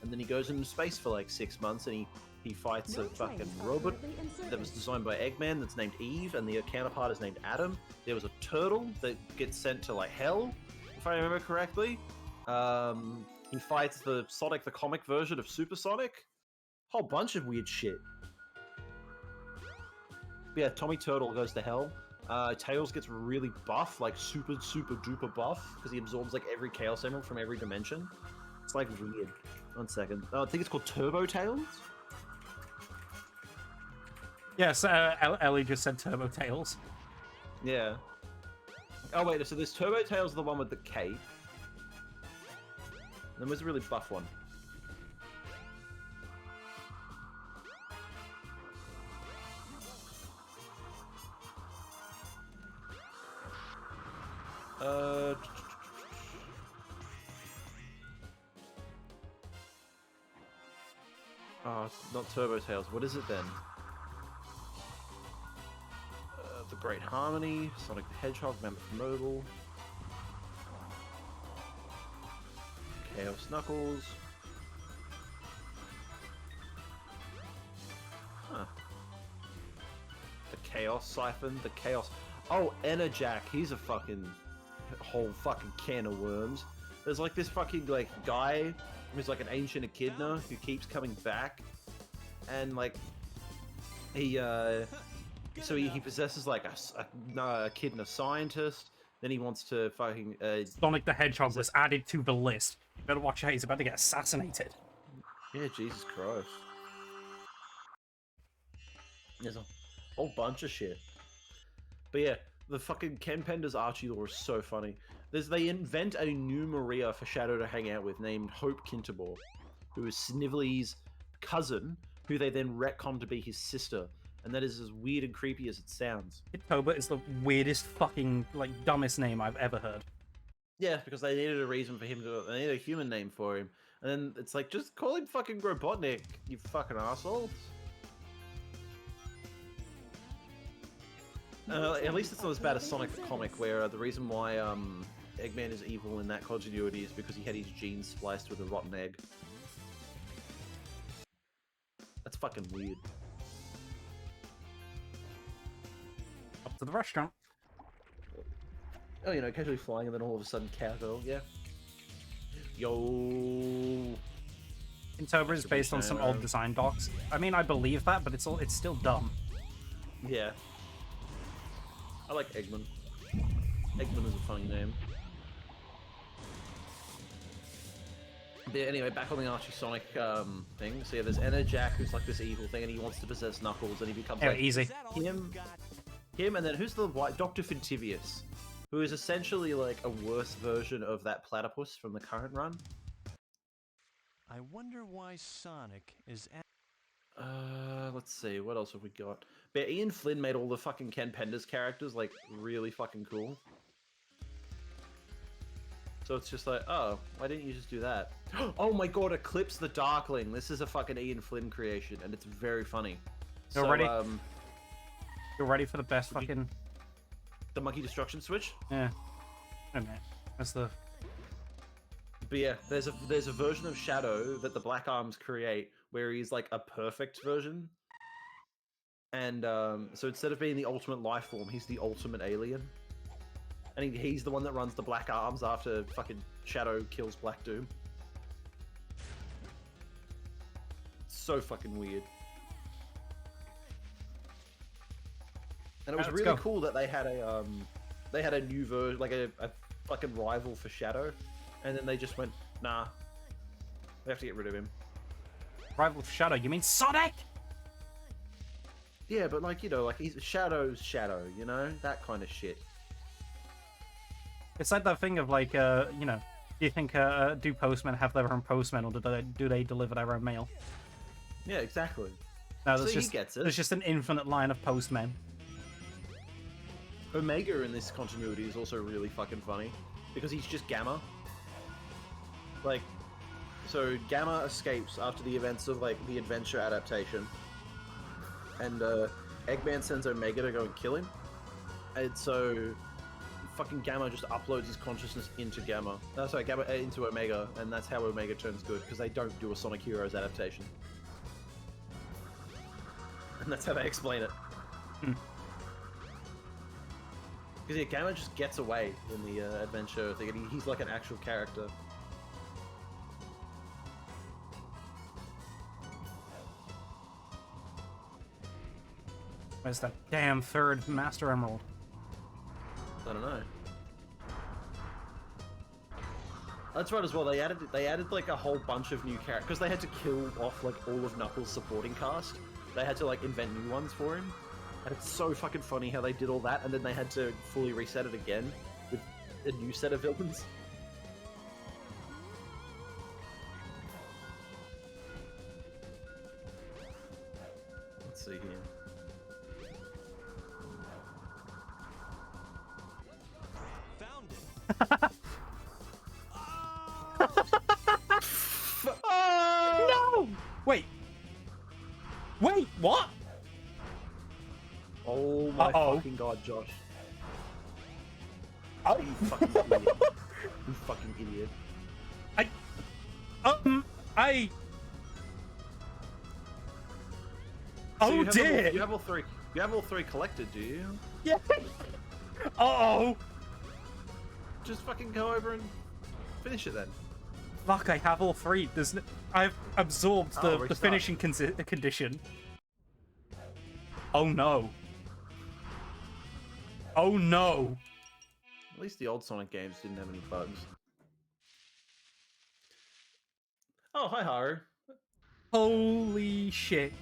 And then he goes into space for like 6 months, and he fights a fucking robot that was designed by Eggman that's named Eve, and the counterpart is named Adam. There was a turtle that gets sent to like hell, if I remember correctly. He fights the Sonic the comic version of Super Sonic. Whole bunch of weird shit. But yeah, Tommy Turtle goes to hell. Tails gets really buff, like super duper buff, because he absorbs like every Chaos Emerald from every dimension. It's like weird. 1 second. I think it's called Turbo Tails. Yes, Ellie just said Turbo Tails. Yeah. Oh wait, so this Turbo Tails, the one with the cape. Then there's a really buff one. Oh, not Turbo Tails. What is it then? The Great Harmony, Sonic the Hedgehog, Mammoth Mobile, Chaos Knuckles. Huh. The Chaos Siphon, the Chaos... Oh, Enerjack, he's a fucking... whole fucking can of worms. There's like this fucking like guy who's like an ancient echidna who keeps coming back, and like he possesses like a echidna scientist. Then he wants to fucking Sonic the Hedgehog was added to the list. You better watch out, he's about to get assassinated. yeah, Jesus Christ. There's a whole bunch of shit. But yeah, the fucking Ken Pender's Archie lore is so funny. They invent a new Maria for Shadow to hang out with named Hope Kinterbor, who is Snively's cousin, who they then retcon to be his sister. And that is as weird and creepy as it sounds. Toba is the weirdest fucking, like, dumbest name I've ever heard. Yeah, because they needed a reason for him to... They needed a human name for him. And then it's like, just call him fucking Robotnik, you fucking assholes. At least it's not as bad as Sonic the Comic, where the reason why Eggman is evil in that continuity is because he had his genes spliced with a rotten egg. That's fucking weird. Up to the restaurant. Oh, you know, casually flying and then all of a sudden cowgirl, yeah. Yo. Inktober is based on some old design docs. I mean, I believe that, but it's still dumb. Yeah. I like Eggman. Eggman is a funny name. But yeah, anyway, back on the Archie Sonic thing. So yeah, there's Enerjack, who's like this evil thing, and he wants to possess Knuckles, and he becomes Yeah, like easy. him, and then who's the white Dr. Fintivius, who is essentially like a worse version of that platypus from the current run. I wonder why Sonic is at Let's see, what else have we got? But Ian Flynn made all the fucking Ken Penders characters like really fucking cool. So it's just like, oh, why didn't you just do that? Oh my god, Eclipse the Darkling. This is a fucking Ian Flynn creation, and it's very funny. You're So, ready? You're ready for the best Would you- fucking... the Monkey Destruction Switch. Yeah. Wait a minute. That's the... But yeah, there's a version of Shadow that the Black Arms create where he's like a perfect version. And so instead of being the ultimate life form, he's the ultimate alien. And he's the one that runs the Black Arms after fucking Shadow kills Black Doom. So fucking weird. And it was Let's really go. cool that they had a new version, like a fucking rival for Shadow, and then they just went, nah, we have to get rid of him. Rival for Shadow, you mean Sonic? Yeah, but like, you know, like he's Shadow's Shadow, you know, that kind of shit. It's like that thing of like, you know, do you think do postmen have their own postmen, or do they deliver their own mail? Yeah, exactly. No, So there's he just gets it. there's just an infinite line of postmen. Omega in this continuity is also really fucking funny because he's just Gamma. Like, so Gamma escapes after the events of like the Adventure adaptation, and Eggman sends Omega to go and kill him, and so fucking Gamma just uploads his consciousness into Gamma. Sorry, Gamma into Omega, and that's how Omega turns good because they don't do a Sonic Heroes adaptation, and that's how they explain it. Because yeah, Gamma just gets away in the adventure thing, and he's like an actual character. Where's that damn third Master Emerald? I don't know. That's right as well. They added like a whole bunch of new characters because they had to kill off like all of Knuckles' supporting cast. They had to like invent new ones for him, and it's so fucking funny how they did all that, and then they had to fully reset it again with a new set of villains. Let's see here. found it. No! Wait. Wait, what? Oh my Uh-oh. fucking god, Josh. Oh. You fucking idiot. You fucking idiot. So Oh you have dear! You have all three collected, do you? Yeah. Uh-oh! Just fucking go over and finish it then. Fuck, I have all three. I've absorbed the restart. finishing condition. Oh no. Oh no. At least the old Sonic games didn't have any bugs. Oh, hi Haru. Holy shit.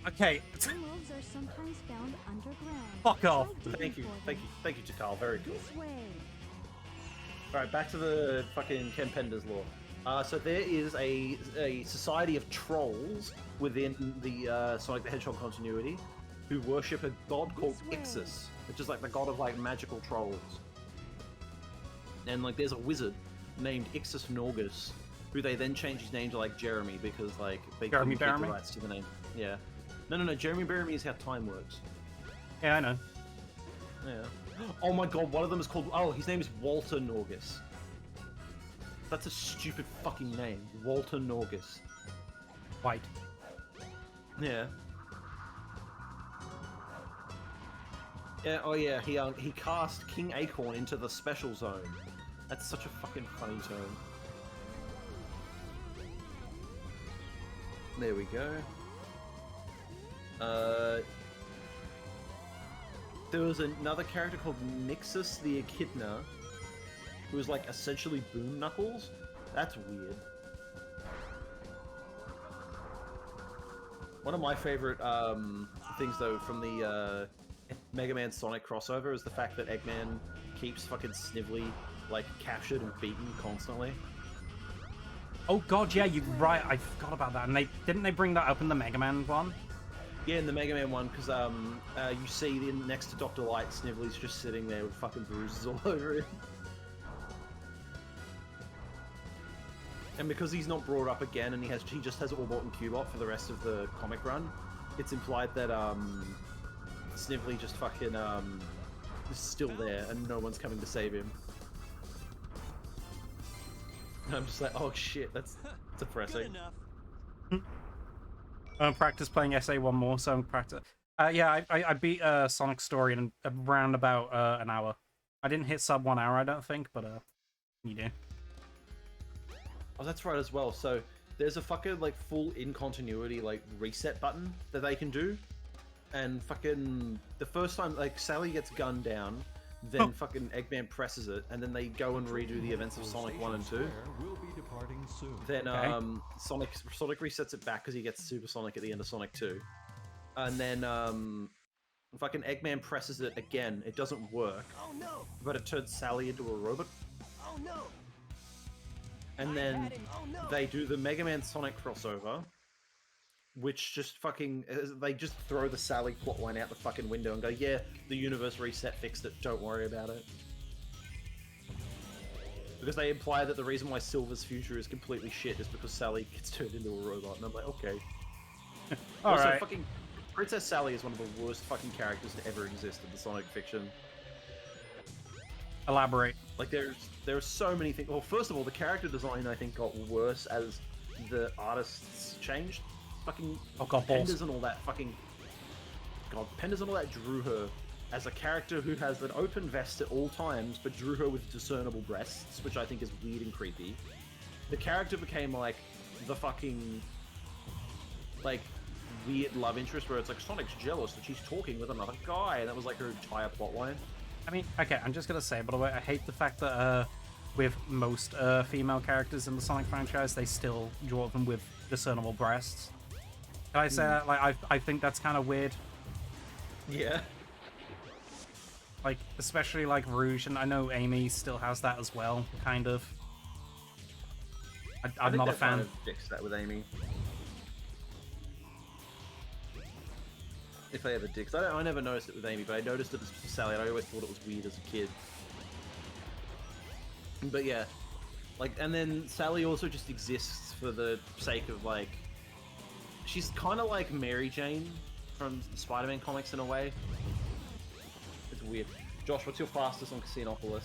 Okay. Emeralds are sometimes found underground. Fuck off. Try digging for them. Thank you, Takal. Very cool. This way. Alright, back to the fucking Ken Penders lore. So there is a society of trolls within the Sonic the Hedgehog continuity who worship a god called This way. Ixis, which is like the god of like magical trolls. And like there's a wizard named Ixis Norgus, who they then change his name to like Jeremy because like they Jeremy couldn't keep the Baramy? rights to the name. Yeah. No. Jeremy Baramy is how time works. Yeah, I know. Yeah. Oh my god, one of them is called. Oh, his name is Walter Norgus. That's a stupid fucking name. Walter Norgus. White. Yeah. Yeah, oh yeah, he cast King Acorn into the special zone. That's such a fucking funny zone. There we go. There was another character called Nixus the Echidna, who was like essentially Boom Knuckles. That's weird. One of my favorite things though from the Mega Man Sonic crossover is the fact that Eggman keeps fucking Snively like captured and beaten constantly. Oh god, yeah, you're right. I forgot about that. And didn't they bring that up in the Mega Man one? Yeah, in the Mega Man one, because you see next to Dr. Light, Snively's just sitting there with fucking bruises all over him. And because he's not brought up again, and he just has Orbot and Cubot for the rest of the comic run, it's implied that Snively just fucking is still there, and no one's coming to save him. And I'm just like, oh shit, that's Good depressing. enough. Practice playing SA1 more, so practice. Yeah, I beat Sonic Story in around about an hour. I didn't hit sub 1 hour, I don't think, but you do. Oh, that's right as well. So there's a fucking like full in continuity like reset button that they can do, and fucking the first time like Sally gets gunned down, then fucking Eggman presses it, and then they go and redo the events of Sonic 1 and 2. Will be departing soon. Then Okay. Sonic resets it back because he gets Super Sonic at the end of Sonic 2, and then fucking Eggman presses it again. It doesn't work, Oh no! but it turns Sally into a robot. Oh no! And then Oh no! they do the Mega Man Sonic crossover, which just fucking they just throw the Sally plotline out the fucking window and go, yeah, the universe reset fixed it, don't worry about it. Because they imply that the reason why Silver's future is completely shit is because Sally gets turned into a robot, and I'm like, okay. Also, Alright. fucking Princess Sally is one of the worst fucking characters to ever exist in the Sonic fiction. Elaborate. Like there are so many things. Well, first of all, the character design I think got worse as the artists changed. Fucking Oh god, balls. Penders and all that fucking Penders and all that drew her as a character who has an open vest at all times, but drew her with discernible breasts, which I think is weird and creepy. The character became like the fucking like weird love interest where it's like Sonic's jealous that she's talking with another guy, and that was like her entire plotline. I mean, okay, I'm just gonna say, by the way, I hate the fact that with most female characters in the Sonic franchise, they still draw them with discernible breasts. Can I say that? Like, I think that's kind of weird. Yeah. Like, especially like Rouge, and I know Amy still has that as well, kind of. I'm not a fan. Kind of fixed that with Amy. If I ever did, 'cause I never noticed it with Amy, but I noticed it with Sally, and I always thought it was weird as a kid. But yeah, like, and then Sally also just exists for the sake of like, she's kind of like Mary Jane from Spider-Man comics in a way. It's weird. Josh, what's your fastest on Casinopolis?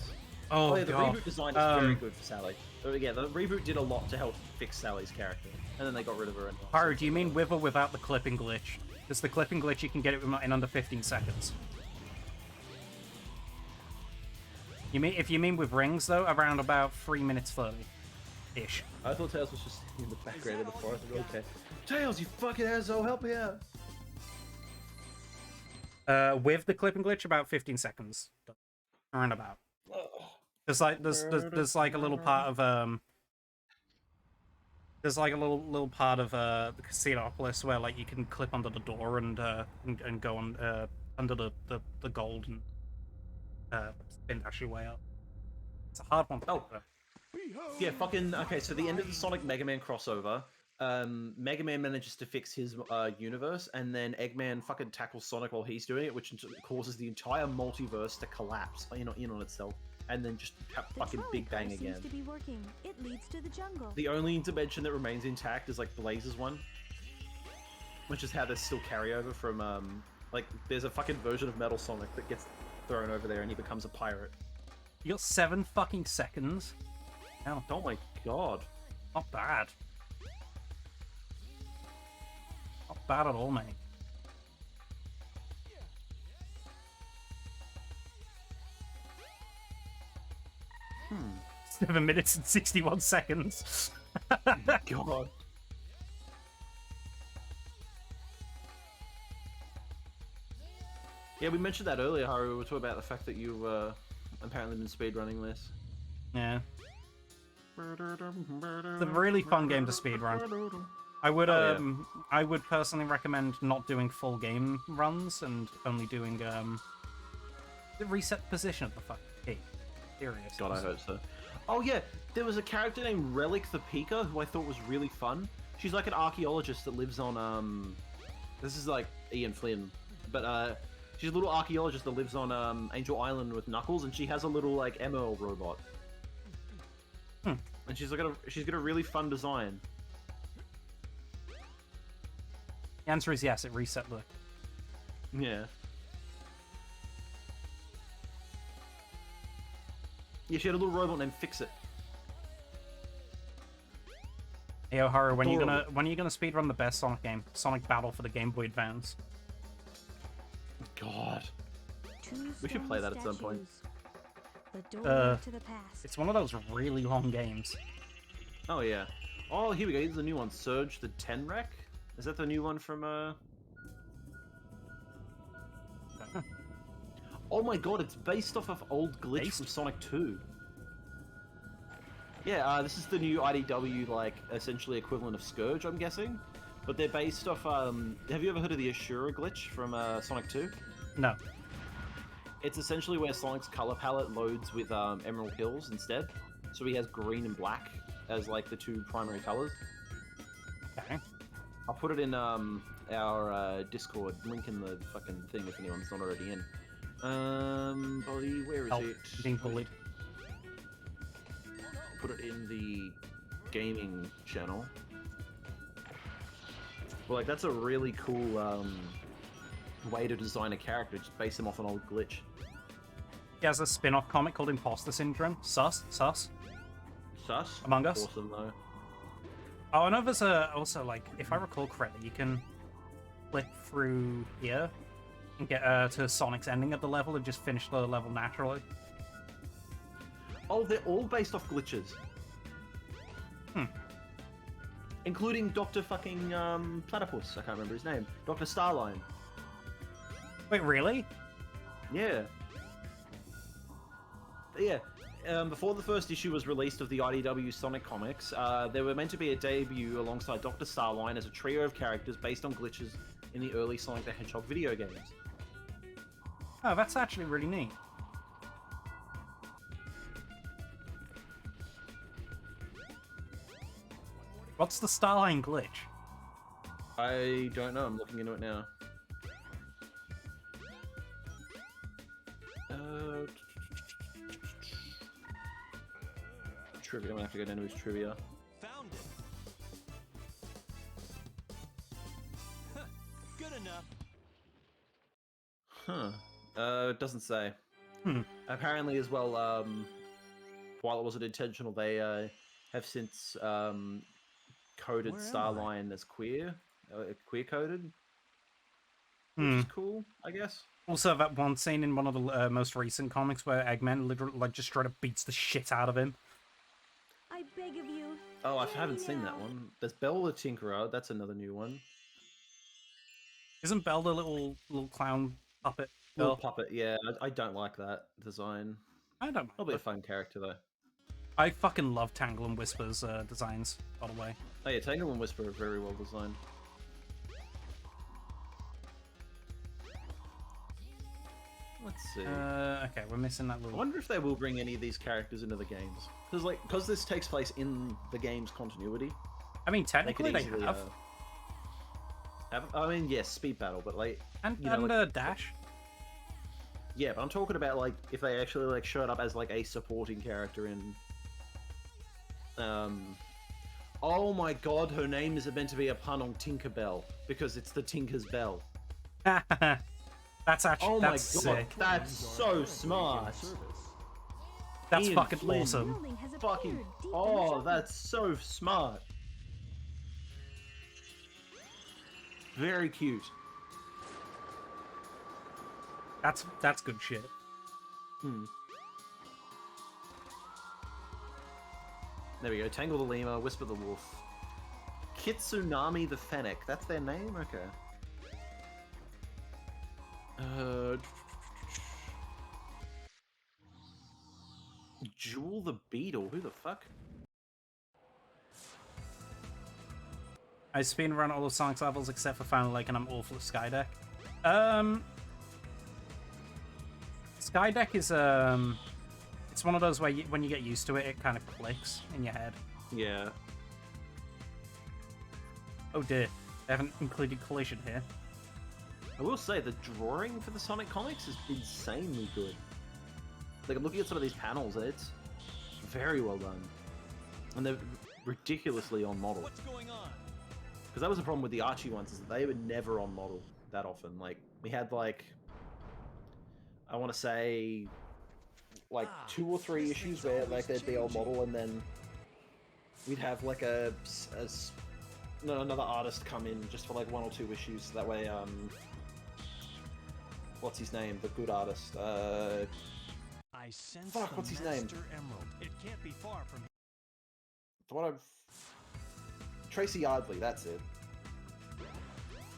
Oh, yeah, the god. reboot design is very good for Sally. So yeah, the reboot did a lot to help fix Sally's character, and then they got rid of her. And Haru, do you mean with or without the clipping glitch? Because the clipping glitch, you can get it in under 15 seconds. You mean if you mean with rings though, around about 3 minutes 30-ish. I thought Tails was just in the background of the forest. Okay, Tails, you fucking asshole, help me out! With the clipping glitch, about 15 seconds. Around about. There's like there's like a little part of there's like a little part of the Casinopolis where like you can clip under the door and go on under the gold and spin dash your way up. It's a hard one to Oh. pick, though. Yeah, fucking okay. So the end of the Sonic Mega Man crossover, Mega Man manages to fix his universe, and then Eggman fucking tackles Sonic while he's doing it, which causes the entire multiverse to collapse in on itself, and then just fucking Big Bang again. Seems to be working. It leads to the jungle. The only dimension that remains intact is like Blaze's one, which is how there's still carryover from like there's a fucking version of Metal Sonic that gets thrown over there and he becomes a pirate. You got 7 fucking seconds. Hell, Oh my god. not bad. Not bad at all, mate. 7 minutes and 61 seconds. God. Yeah, we mentioned that earlier, Haru. We were talking about the fact that you've apparently been speedrunning this. Yeah. It's a really fun game to speedrun. I would Oh, yeah. I would personally recommend not doing full game runs and only doing the reset position of the fucking key. Serious. God, I hope so. Oh yeah, there was a character named Relic the Pika who I thought was really fun. She's like an archaeologist that lives on this is like Ian Flynn, but she's a little archaeologist that lives on Angel Island with Knuckles, and she has a little like ML robot. And she's got a really fun design. The answer is yes, it reset the... Yeah. Yeah, she had a little robot named Fix It. Hey, O'Hara, when are you Adorable. gonna speedrun the best Sonic game? Sonic Battle for the Game Boy Advance. God. Two We should play that at some point. statues. The doorway to the past. It's one of those really long games. Oh yeah. Oh, here we go. Here's the new one. Surge the Tenrec. Is that the new one from Oh my god, it's based off of old glitch Based? from Sonic 2. Yeah, this is the new IDW, like, essentially equivalent of Scourge, I'm guessing. But they're based off, have you ever heard of the Ashura glitch from Sonic 2? No. It's essentially where Sonic's color palette loads with Emerald Hills instead. So he has green and black as, like, the two primary colors. Okay. I'll put it in our Discord, link in the fucking thing if anyone's not already in. Buddy, where is Help. it? Being bullied. Put it in the gaming channel. Well, like, that's a really cool way to design a character, just base them off an old glitch. He has a spin-off comic called Imposter Syndrome. Sus. Sus? Among Us? Awesome, though. Oh, I know there's also, like, if I recall correctly, you can click through here and get to Sonic's ending of the level and just finish the level naturally. Oh, they're all based off glitches. Including Dr. fucking Platypus, I can't remember his name. Dr. Starline. Wait, really? Yeah. Yeah. Before the first issue was released of the IDW Sonic comics, there were meant to be a debut alongside Dr. Starline as a trio of characters based on glitches in the early Sonic the Hedgehog video games. Oh, that's actually really neat. What's the Starline glitch? I don't know, I'm looking into it now. Trivia, I'm gonna have to go down to his trivia. Found it. Huh, good enough. Huh. It doesn't say. Apparently, as well, while it wasn't intentional, they have since coded Where am I? Starline as queer coded, which is cool, I guess. Also, that one scene in one of the most recent comics where Eggman literally, like, just straight up beats the shit out of him. I beg of you. Oh, I hear haven't me seen that now. one. There's Belle the Tinkerer. That's another new one. Isn't Belle the little clown puppet Little girl? puppet. Yeah, I don't like that design. I don't mind. Probably a it. fun character though. I fucking love Tangle and Whisper's designs, by the way. Oh yeah, Tangle and Whisper are very well designed. Let's see. Okay, we're missing that I little... wonder if they will bring any of these characters into the games. Because this takes place in the game's continuity. I mean, They technically could they easily have. I mean, yes, speed battle, but like, And, you know, and like- Dash. yeah, but I'm talking about like if they actually like showed up as like a supporting character in. Oh my god, her name is meant to be a pun on Tinkerbell because it's the Tinker's Bell. That's actually... Oh my god, that's sick. that's so smart. Service. That's Ian fucking Flynn. awesome. Building has Fucking. appeared deep in the Oh, jungle. that's so smart. Very cute. That's good shit. There we go. Tangle the lemur, Whisper the wolf, Kitsunami the fennec. That's their name? Okay. Jewel the beetle. Who the fuck? I speedrun all the Sonic's levels except for Final Lake, and I'm awful at Skydeck. Skydeck is it's one of those where when you get used to it, it kind of clicks in your head. Yeah. Oh dear, they haven't included collision here. I will say the drawing for the Sonic comics is insanely good. Like I'm looking at some of these panels, and it's very well done, and they're ridiculously on model. What's going on? Because that was the problem with the Archie ones, is that they were never on model that often. Like we had like, I want to say, like 2 or 3 issues where like they'd be on model, and then we'd have like another artist come in just for like 1 or 2 issues. That way, what's his name? The good artist. I sense Fuck, the what's his name? Master Emerald. It can't be far from here. The one I've... Tracy Yardley, that's it.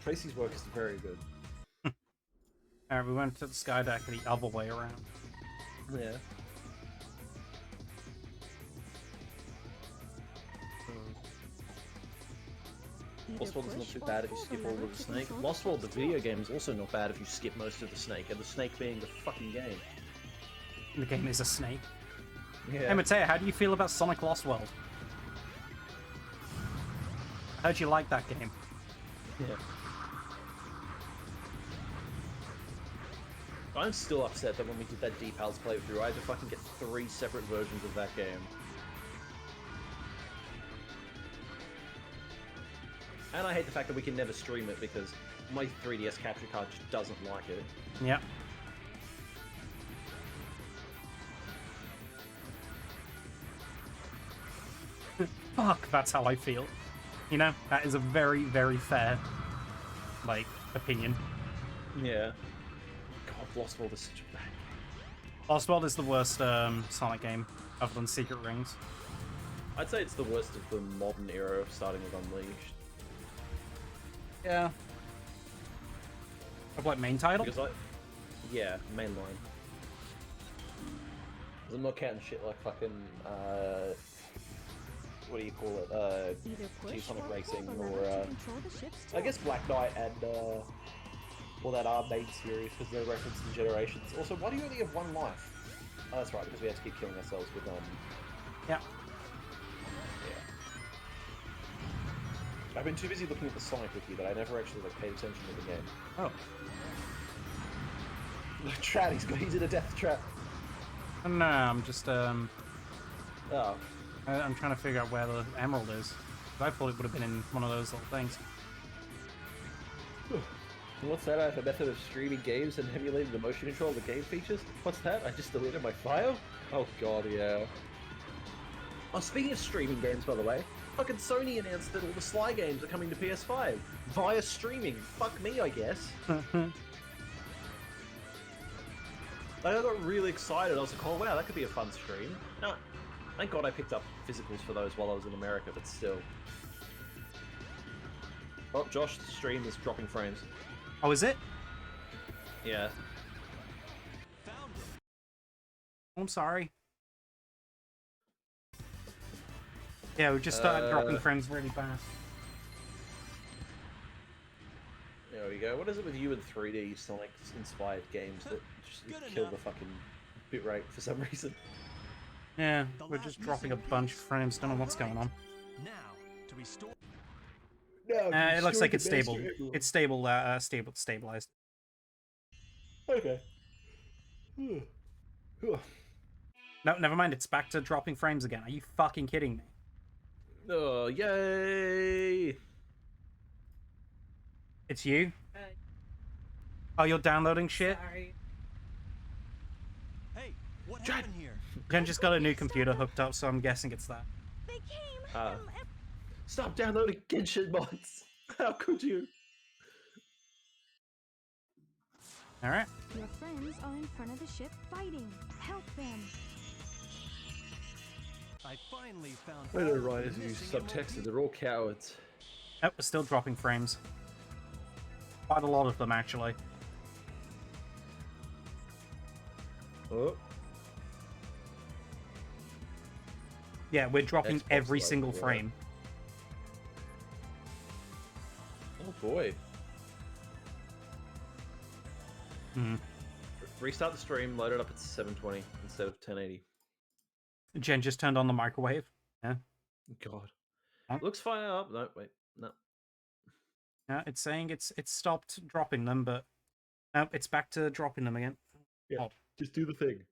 Tracy's work is very good. Alright, we went to the Skydeck the other way around. Yeah. Lost World is not too bad if you skip all of the snake. Lost World, the video game, is also not bad if you skip most of the snake, and the snake being the fucking game. The game is a snake. Yeah. Hey Mateo, how do you feel about Sonic Lost World? I heard you like that game. Yeah. I'm still upset that when we did that Deep House playthrough, I had to fucking get 3 separate versions of that game. And I hate the fact that we can never stream it because my 3DS capture card just doesn't like it. Yep. Fuck, that's how I feel. You know, that is a very, very fair, like, opinion. Yeah. God, Lost World is such a bad game. Lost World is the worst Sonic game, other than Secret Rings. I'd say it's the worst of the modern era, starting with Unleashed. Yeah. Of what, main title? Because yeah, mainline. Because I'm not counting shit like fucking, what do you call it? Either push G-Sonic or Racing, pull the lever or, to control the ship's I guess Black Knight and, well, that arcade series, because they're referenced in Generations. Also, why do you only have 1 life? Oh, that's right, because we have to keep killing ourselves with, Yeah. yeah. I've been too busy looking at the Sonic wiki that I never actually, like, paid attention to the game. Oh. Trap, he's in a death trap. No, I'm just, Oh. I'm trying to figure out where the emerald is. I thought it would have been in one of those little things. What's that? I have a method of streaming games and emulating the motion control of the game features? What's that? I just deleted my file? Oh god, yeah. Oh, speaking of streaming games, by the way, fucking Sony announced that all the Sly games are coming to PS5 via streaming. Fuck me, I guess. I got really excited. I was like, oh wow, that could be a fun stream. No, thank god I picked up physicals for those while I was in America, but still. Oh, Josh's stream is dropping frames. Oh, is it? Yeah. Found it. I'm sorry. Yeah, we just started dropping frames really fast. There we go. What is it with you and 3D Sonic-inspired games that just Good kill enough. the fucking bitrate for some reason? Yeah, The we're last just dropping a missing bunch of piece. frames. Don't know what's going on. Now, to restore. No, It looks like it's stable. It's stable. Stabilized. Okay. No, never mind. It's back to dropping frames again. Are you fucking kidding me? Oh, yay! It's you? Oh, you're downloading shit? Sorry. Hey, what happened here? Jen just got a new computer hooked up, so I'm guessing it's that. They came. Stop downloading Genshin mods! How could you? Alright. Your friends are in front of the ship fighting. Help them. I finally found. I all know the writers who use missing subtext, MLB. they're all cowards. Nope, we're still dropping frames. Quite a lot of them, actually. Oh, Yeah, we're dropping Xbox every Live, single yeah. frame. oh boy. Hmm. Restart the stream, load it up at 720 instead of 1080. Jen just turned on the microwave. Yeah. God. Huh? Looks fine up. No, wait. No. Yeah, it's saying it's stopped dropping them, but nope, it's back to dropping them again. Yeah. Odd. Just do the thing.